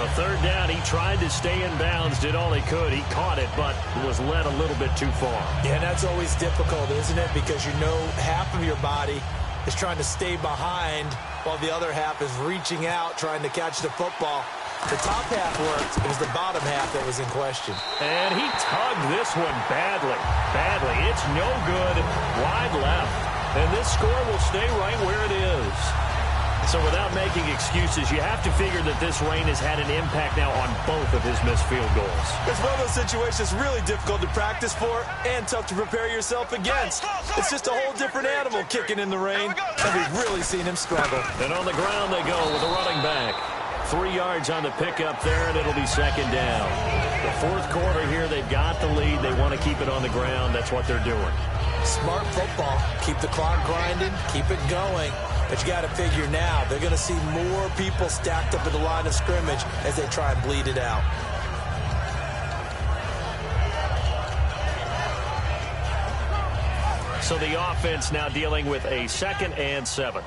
Speaker 2: A third down, he tried to stay in bounds, did all he could. He caught it, but was led a little bit too far.
Speaker 3: Yeah, that's always difficult, isn't it? Because you know half of your body is trying to stay behind while the other half is reaching out, trying to catch the football. The top half worked. It was the bottom half that was in question.
Speaker 2: And he tugged this one badly. Badly. It's no good. Wide left. And this score will stay right where it is. So without making excuses, you have to figure that this rain has had an impact now on both of his missed field goals.
Speaker 3: It's one of those situations really difficult to practice for and tough to prepare yourself against. It's just a whole different animal kicking in the rain, and we've really seen him struggle.
Speaker 2: And on the ground they go with a running back. 3 yards on the pickup there, and it'll be second down. The fourth quarter here, they've got the lead. They want to keep it on the ground. That's what they're doing.
Speaker 3: Smart football. Keep the clock grinding. Keep it going. But you got to figure now, they're going to see more people stacked up at the line of scrimmage as they try and bleed it out.
Speaker 2: So the offense now dealing with a 2nd and 7.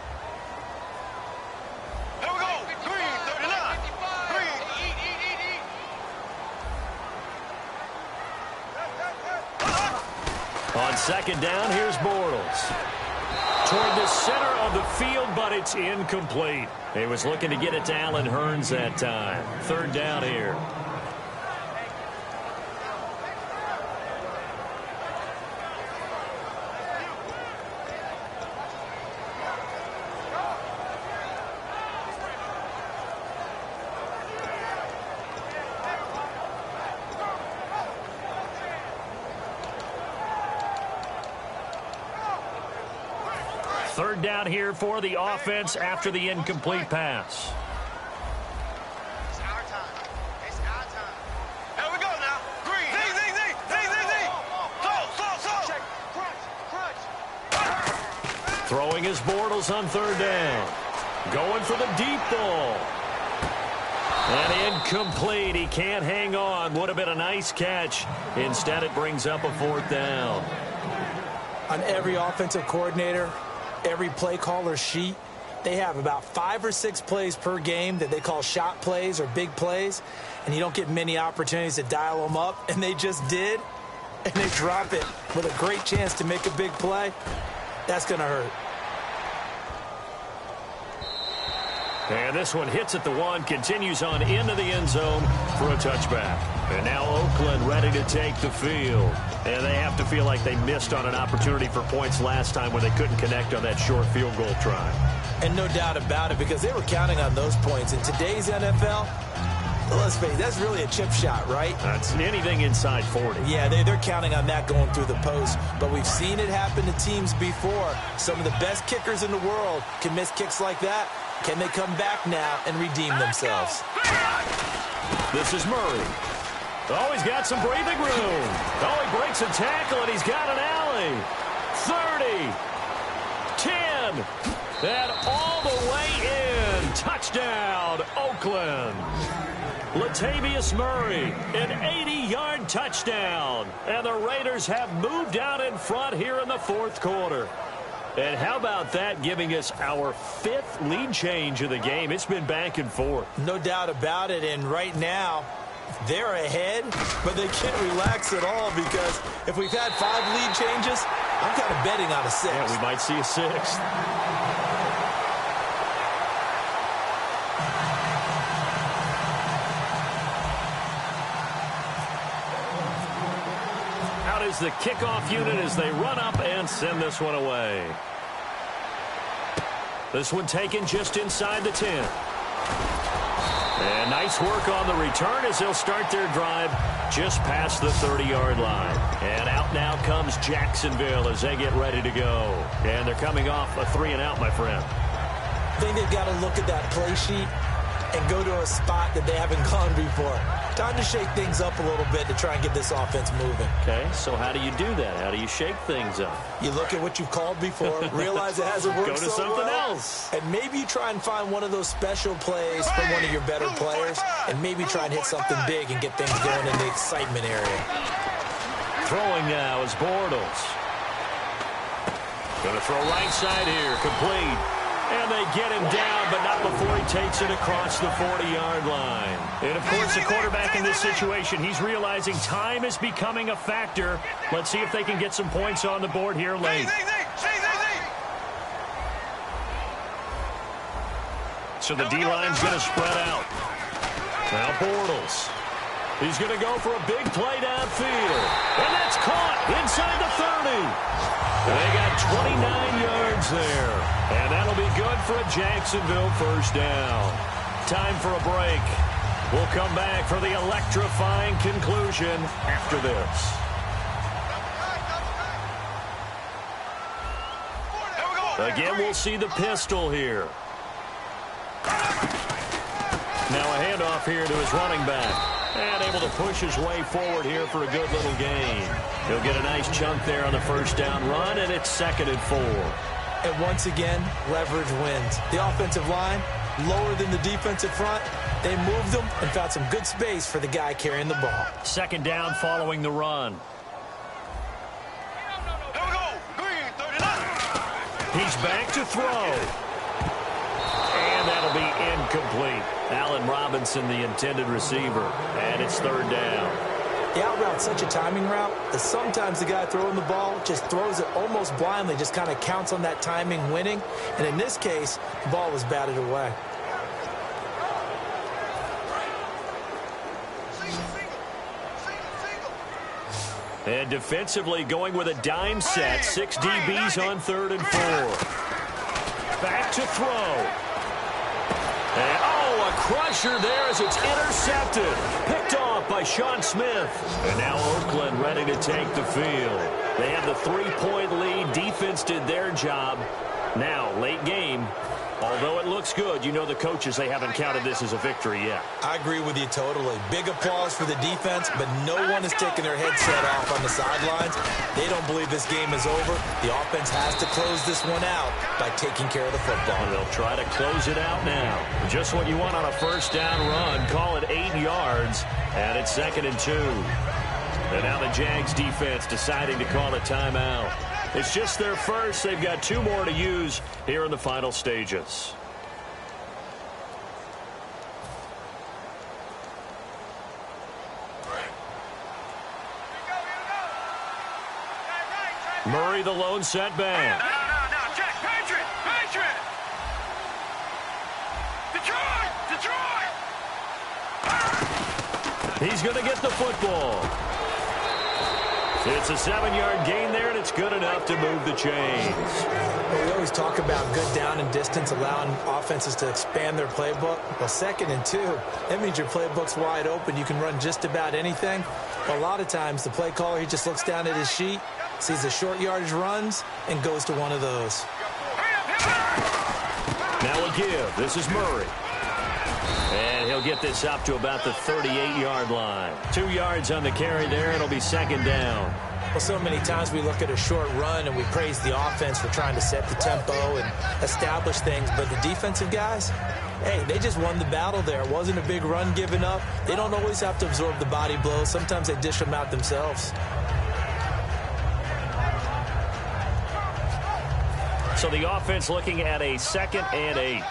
Speaker 4: Here we go. Green, 39. Green.
Speaker 2: On second down, here's Bortles. Toward the center of the field, but it's incomplete. He was looking to get it to Allen Hurns that time. Third down here. Third down here for the offense after the incomplete pass.
Speaker 4: It's our time. It's our time. Here we go now. Green. Zing, zing, zing. Zing, zing, zing. Slow, slow, slow. Check. Crunch, crunch.
Speaker 2: Throwing his Bortles on third down. Going for the deep ball. And incomplete. He can't hang on. Would have been a nice catch. Instead, it brings up a fourth down.
Speaker 3: On every offensive coordinator, every play caller sheet, they have about 5 or 6 plays per game that they call shot plays or big plays, and you don't get many opportunities to dial them up, and they just did, and they drop it with a great chance to make a big play. That's going to hurt.
Speaker 2: And this one hits at the 1, continues on into the end zone for a touchback. And now Oakland ready to take the field. And they have to feel like they missed on an opportunity for points last time when they couldn't connect on that short field goal try.
Speaker 3: And no doubt about it, because they were counting on those points. In today's NFL, let's face it, that's really a chip shot, right?
Speaker 2: That's anything inside 40.
Speaker 3: Yeah, they're counting on that going through the post. But we've seen it happen to teams before. Some of the best kickers in the world can miss kicks like that. Can they come back now and redeem themselves?
Speaker 2: This is Murray. Oh, he's got some breathing room. Oh, he breaks a tackle, and he's got an alley. 30. 10. And all the way in. Touchdown, Oakland. Latavius Murray, an 80-yard touchdown. And the Raiders have moved out in front here in the fourth quarter. And how about that giving us our 5th lead change of the game? It's been back and forth.
Speaker 3: No doubt about it. And right now, they're ahead, but they can't relax at all because if we've had 5 lead changes, I'm kind of betting on a 6th.
Speaker 2: Yeah, we might see a 6th. Out is the kickoff unit as they run up and send this one away. This one taken just inside the 10. And nice work on the return as they'll start their drive just past the 30-yard line. And out now comes Jacksonville as they get ready to go. And they're coming off a 3-and-out, my friend.
Speaker 3: I think they've got to look at that play sheet and go to a spot that they haven't gone before. Time to shake things up a little bit to try and get this offense moving.
Speaker 2: Okay, so how do you do that? How do you shake things up?
Speaker 3: You look at what you've called before, realize it hasn't worked
Speaker 2: go to
Speaker 3: so
Speaker 2: something
Speaker 3: well,
Speaker 2: else.
Speaker 3: and maybe you try and find one of those special plays from one of your better players, and maybe try and hit something big and get things going in the excitement area.
Speaker 2: Throwing now is Bortles. Going to throw right side here, complete. And they get him down, but not before he takes it across the 40-yard line. And, of course, the quarterback in this situation, he's realizing time is becoming a factor. Let's see if they can get some points on the board here late. So the D-line's going to spread out. Now Bortles. He's going to go for a big play downfield. And that's caught inside the 30. They got 29 yards there. And that'll be good for a Jacksonville first down. Time for a break. We'll come back for the electrifying conclusion after this. Again, we'll see the pistol here. Now a handoff here to his running back. And able to push his way forward here for a good little gain. He'll get a nice chunk there on the first down run, and it's 2nd and 4.
Speaker 3: And once again, leverage wins. The offensive line, lower than the defensive front. They moved them and found some good space for the guy carrying the ball.
Speaker 2: 2nd down following the run.
Speaker 4: Here we go. Green, 39.
Speaker 2: He's back to throw. And that'll be incomplete. Allen Robinson, the intended receiver. And it's 3rd down.
Speaker 3: The out route's such a timing route that sometimes the guy throwing the ball just throws it almost blindly, just kind of counts on that timing winning. And in this case, the ball was batted away.
Speaker 2: And defensively going with a dime set. 6 DBs on 3rd and 4. Back to throw. And, oh, a crusher there as it's intercepted. Picked off by Sean Smith. And now Oakland ready to take the field. They have the 3-point lead. Defense did their job. Now, late game, Although it looks good, you know the coaches, they haven't counted this as a victory yet.
Speaker 3: I agree with you totally. Big applause for the defense, but no one is taking their headset off on the sidelines. They don't believe this game is over. The offense has to close this one out by taking care of the football.
Speaker 2: And they'll try to close it out now. Just what you want on a first down run. Call it 8 yards, and it's 2nd and 2. And now the Jags defense deciding to call a timeout. It's just their first. They've got 2 more to use here in the final stages. Murray, the lone setback.
Speaker 4: No, Jack, Patriot! Detroit!
Speaker 2: He's going to get the football. It's a 7-yard gain there, and it's good enough to move the chains.
Speaker 3: Well, we always talk about good down and distance, allowing offenses to expand their playbook. Well, 2nd and 2, that means your playbook's wide open. You can run just about anything. Well, a lot of times, the play caller, he just looks down at his sheet, sees the short yardage runs, and goes to one of those.
Speaker 2: Now a give. This is Murray. And he'll get this up to about the 38-yard line. 2 yards on the carry there. It'll be 2nd down.
Speaker 3: Well, so many times we look at a short run and we praise the offense for trying to set the tempo and establish things. But the defensive guys, hey, they just won the battle there. It wasn't a big run given up. They don't always have to absorb the body blows. Sometimes they dish them out themselves.
Speaker 2: So the offense looking at a 2nd and 8.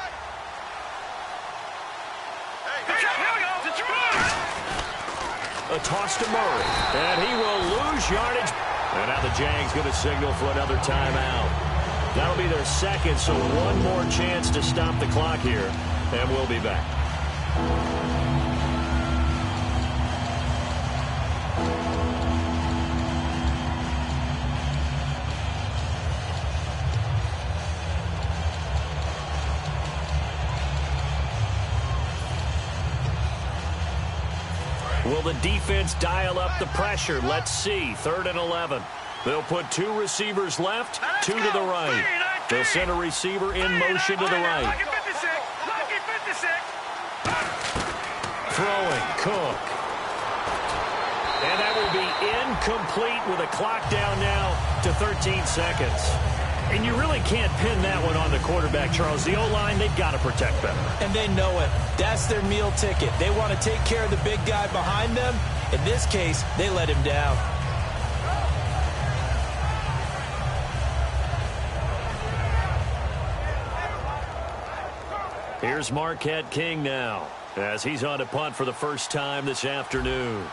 Speaker 2: A toss to Murray, and he will lose yardage. And now the Jags going to signal for another timeout. That'll be their 2nd, so 1 more chance to stop the clock here, and we'll be back. Will the defense dial up the pressure? Let's see. 3rd and 11. They'll put 2 receivers left, 2 to the right. They'll send a receiver in motion to the right. Throwing, Cook. And that will be incomplete with a clock down now to 13 seconds. And you really can't pin that one on the quarterback, Charles. The O-line, they've got to protect them.
Speaker 3: And they know it. That's their meal ticket. They want to take care of the big guy behind them. In this case, they let him down.
Speaker 2: Here's Marquette King now, as he's on to punt for the first time this afternoon.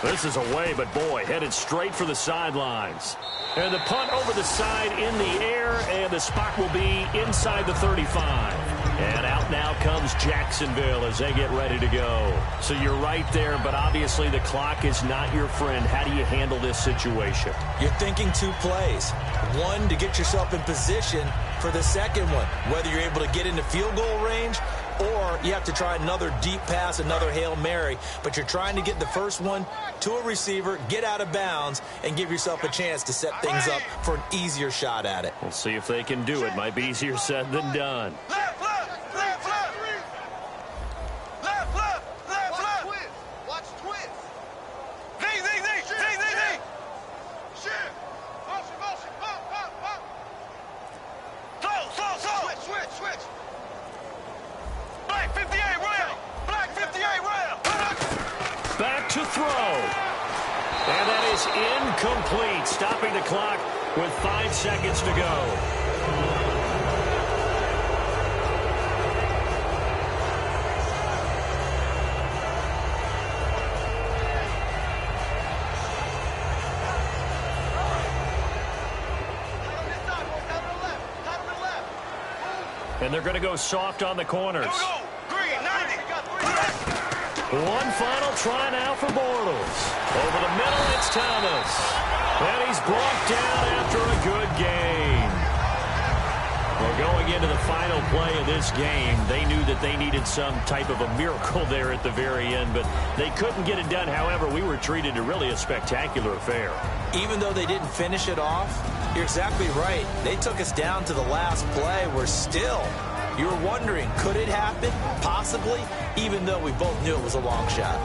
Speaker 2: This is away, but boy, headed straight for the sidelines. And the punt over the side in the air, and the spot will be inside the 35. And out now comes Jacksonville as they get ready to go. So you're right there, but obviously the clock is not your friend. How do you handle this situation?
Speaker 3: You're thinking 2 plays. 1, to get yourself in position for the second one, whether you're able to get into field goal range or you have to try another deep pass, another Hail Mary. But you're trying to get the first one to a receiver, get out of bounds, and give yourself a chance to set things up for an easier shot at it.
Speaker 2: We'll see if they can do it. Might be easier said than done.
Speaker 4: Left. Watch twist. Z. Shit. Motion. Pump. Switch. Black 58 round.
Speaker 2: Back to throw. And that is incomplete, stopping the clock with 5 seconds to go. And they're going to go soft on the corners.
Speaker 4: Green, 90.
Speaker 2: One final try now for Bortles. Over the middle, it's Thomas. And he's brought down after a good gain. Well, going into the final play of this game, they knew that they needed some type of a miracle there at the very end, but they couldn't get it done. However, we were treated to really a spectacular affair.
Speaker 3: Even though they didn't finish it off, you're exactly right. They took us down to the last play. You were wondering, could it happen? Possibly, even though we both knew it was a long shot.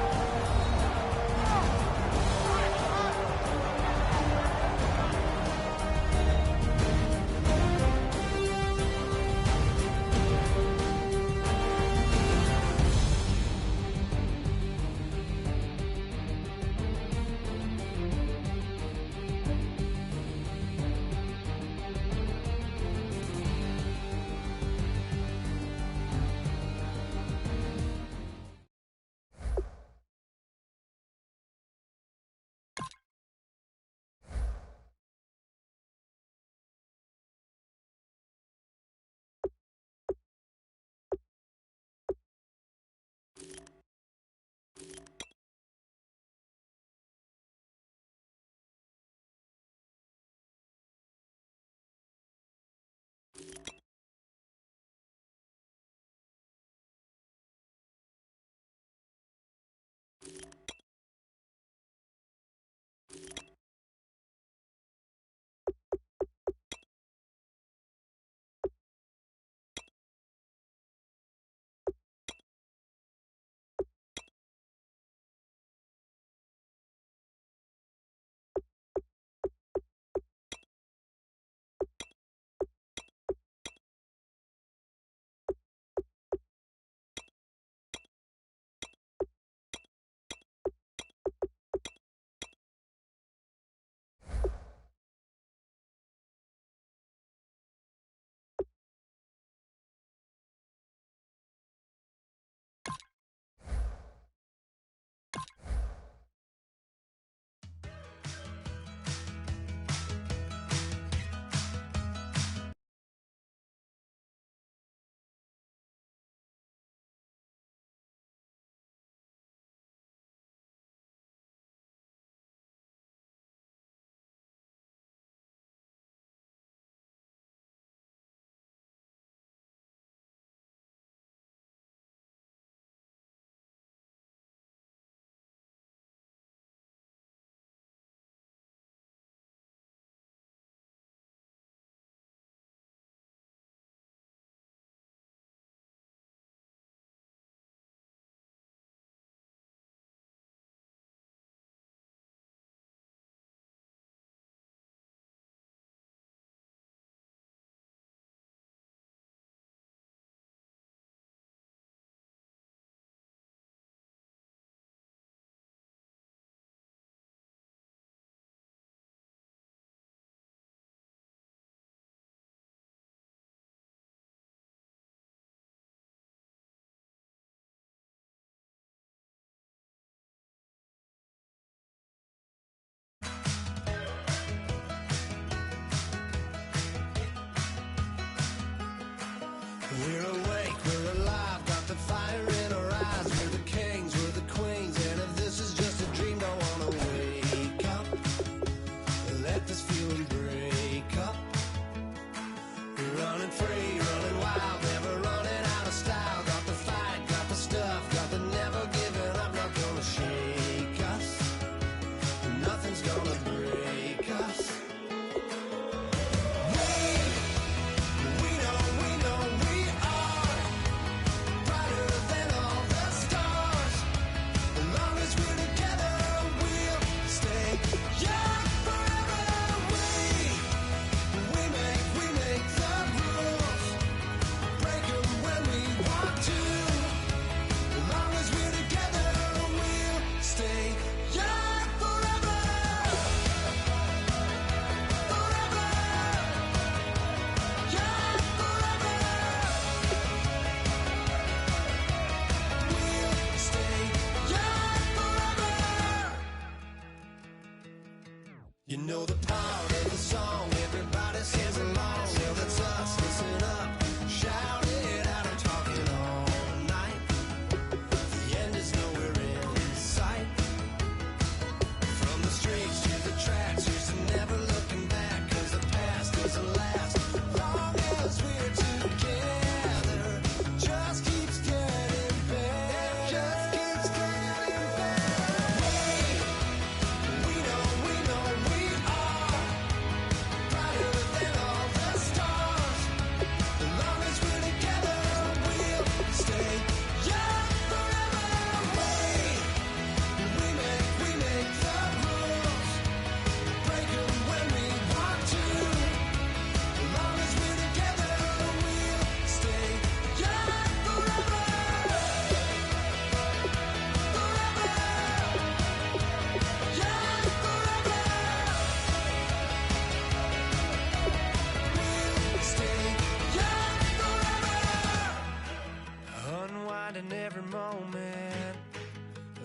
Speaker 5: unwinding every moment,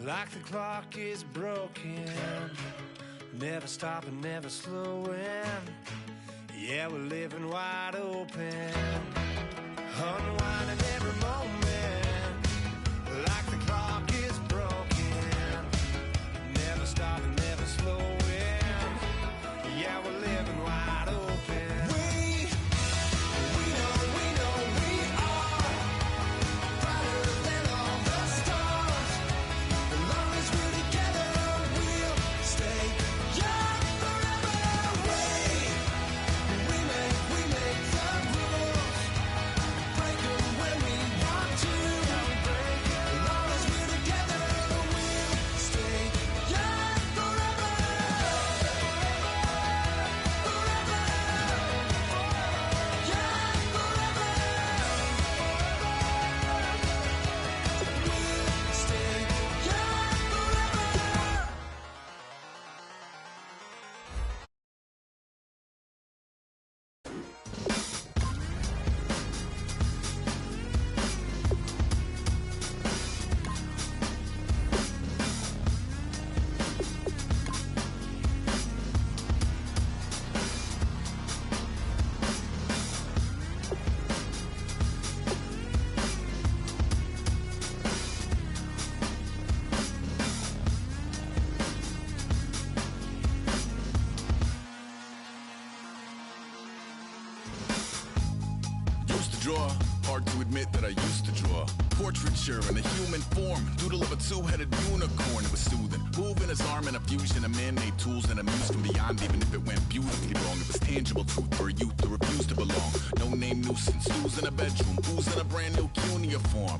Speaker 5: like the clock is broken. Never stopping, never slowing. Yeah, we're living wide open. Unwinding every moment, like the clock is broken. Never stopping, never slowing. Yeah, we're living wide open. We know we are brighter than all the stars. As long as we're together, we'll stay young forever. We make the rules, break them when we want to. As long as we're together, we'll stay young forever.
Speaker 6: Used to draw, hard to admit that I used to draw. Portraiture in a human form, doodle of a two-headed unicorn. It was soothing, moving his arm in a fusion of man-made tools and amused from beyond. Even if it went beautifully wrong, it was tangible truth for a youth to refuse to belong. No name nuisance, who's in a bedroom, who's in a brand new cuneiform.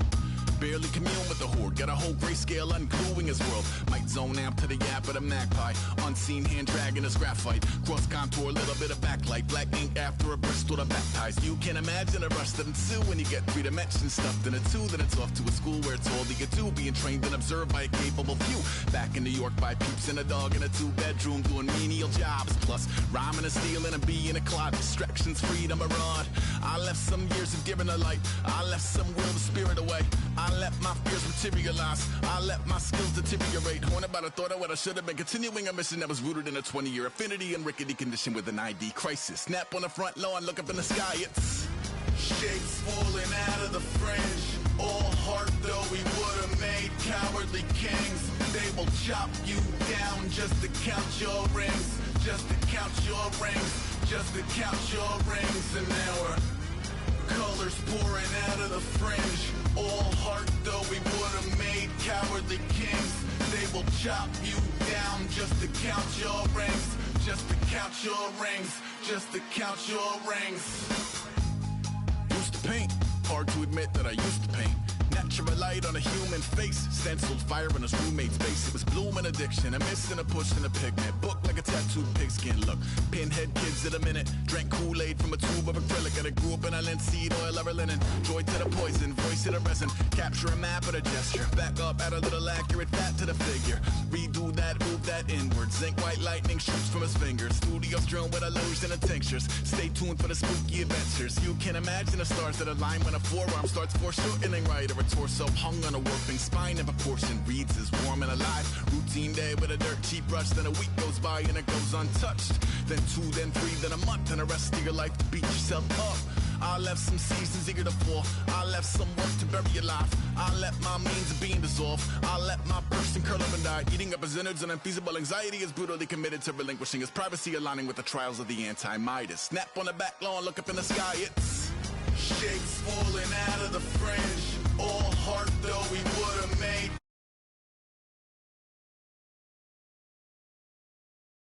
Speaker 6: Barely commune with the horde, got a whole grayscale ungluing his world. Might zone amp to the yap of the magpie, unseen hand dragging his graphite. Cross contour, a little bit of backlight, black ink after a Bristol to baptize. You can imagine a rush that ensue when you get 3 dimensions stuffed in a 2. Then it's off to a school where it's all you can do, being trained and observed by a capable few. Back in New York by peeps and a dog in a 2-bedroom doing menial jobs. Plus rhyming and stealing and being a clod, distractions, freedom, a rod. I left some years of giving a light, I left some will the spirit away. I let my fears materialize, I let my skills deteriorate. Haunted by the thought of what I should have been, continuing a mission that was rooted in a 20-year affinity and rickety condition with an ID crisis. Snap on the front lawn, look up in the sky, it's shapes falling out of the fringe. All heart though we would have made cowardly kings. They will chop you down just to count your rings, just to count your rings, just to count your rings. And now we're colors pouring out of the fringe. All heart though we would have made cowardly kings. They will chop you down just to count your rings, just to count your rings, just to count your rings. Used to paint, hard to admit that I used to paint. Natural light on a human face, stenciled fire in his roommate's face. It was blooming addiction, a miss and a push and a pigment. Book like a tattooed pigskin look. Pinhead kids at a minute, drank Kool-Aid from a tube of acrylic. And I grew up in a linseed oil of linen. Joy to the poison, voice to the resin. Capture a map of the gesture. Back up, add a little accurate fat to the figure. Redo that, move that inward. Zinc white lightning shoots from his fingers. Studios strewn with illusion and tinctures. Stay tuned for the spooky adventures. You can imagine the stars that align when a forearm starts foreshortening right. Or a torso hung on a warping spine in proportion. Reads as warm and alive. Routine day with a dirt cheap brush. Then a week goes by and it goes untouched. Then 2, then 3, then a month. And the rest of your life to beat yourself up. I left some seasons eager to fall. I left some work to bury your life. I let my means of being dissolve. I let my person curl up and die. Eating up his innards and unfeasible anxiety is brutally committed to relinquishing his privacy, aligning with the trials of the anti-Midas. Snap on the back lawn, look up in the sky, it's shapes falling out of the fringe. All heart though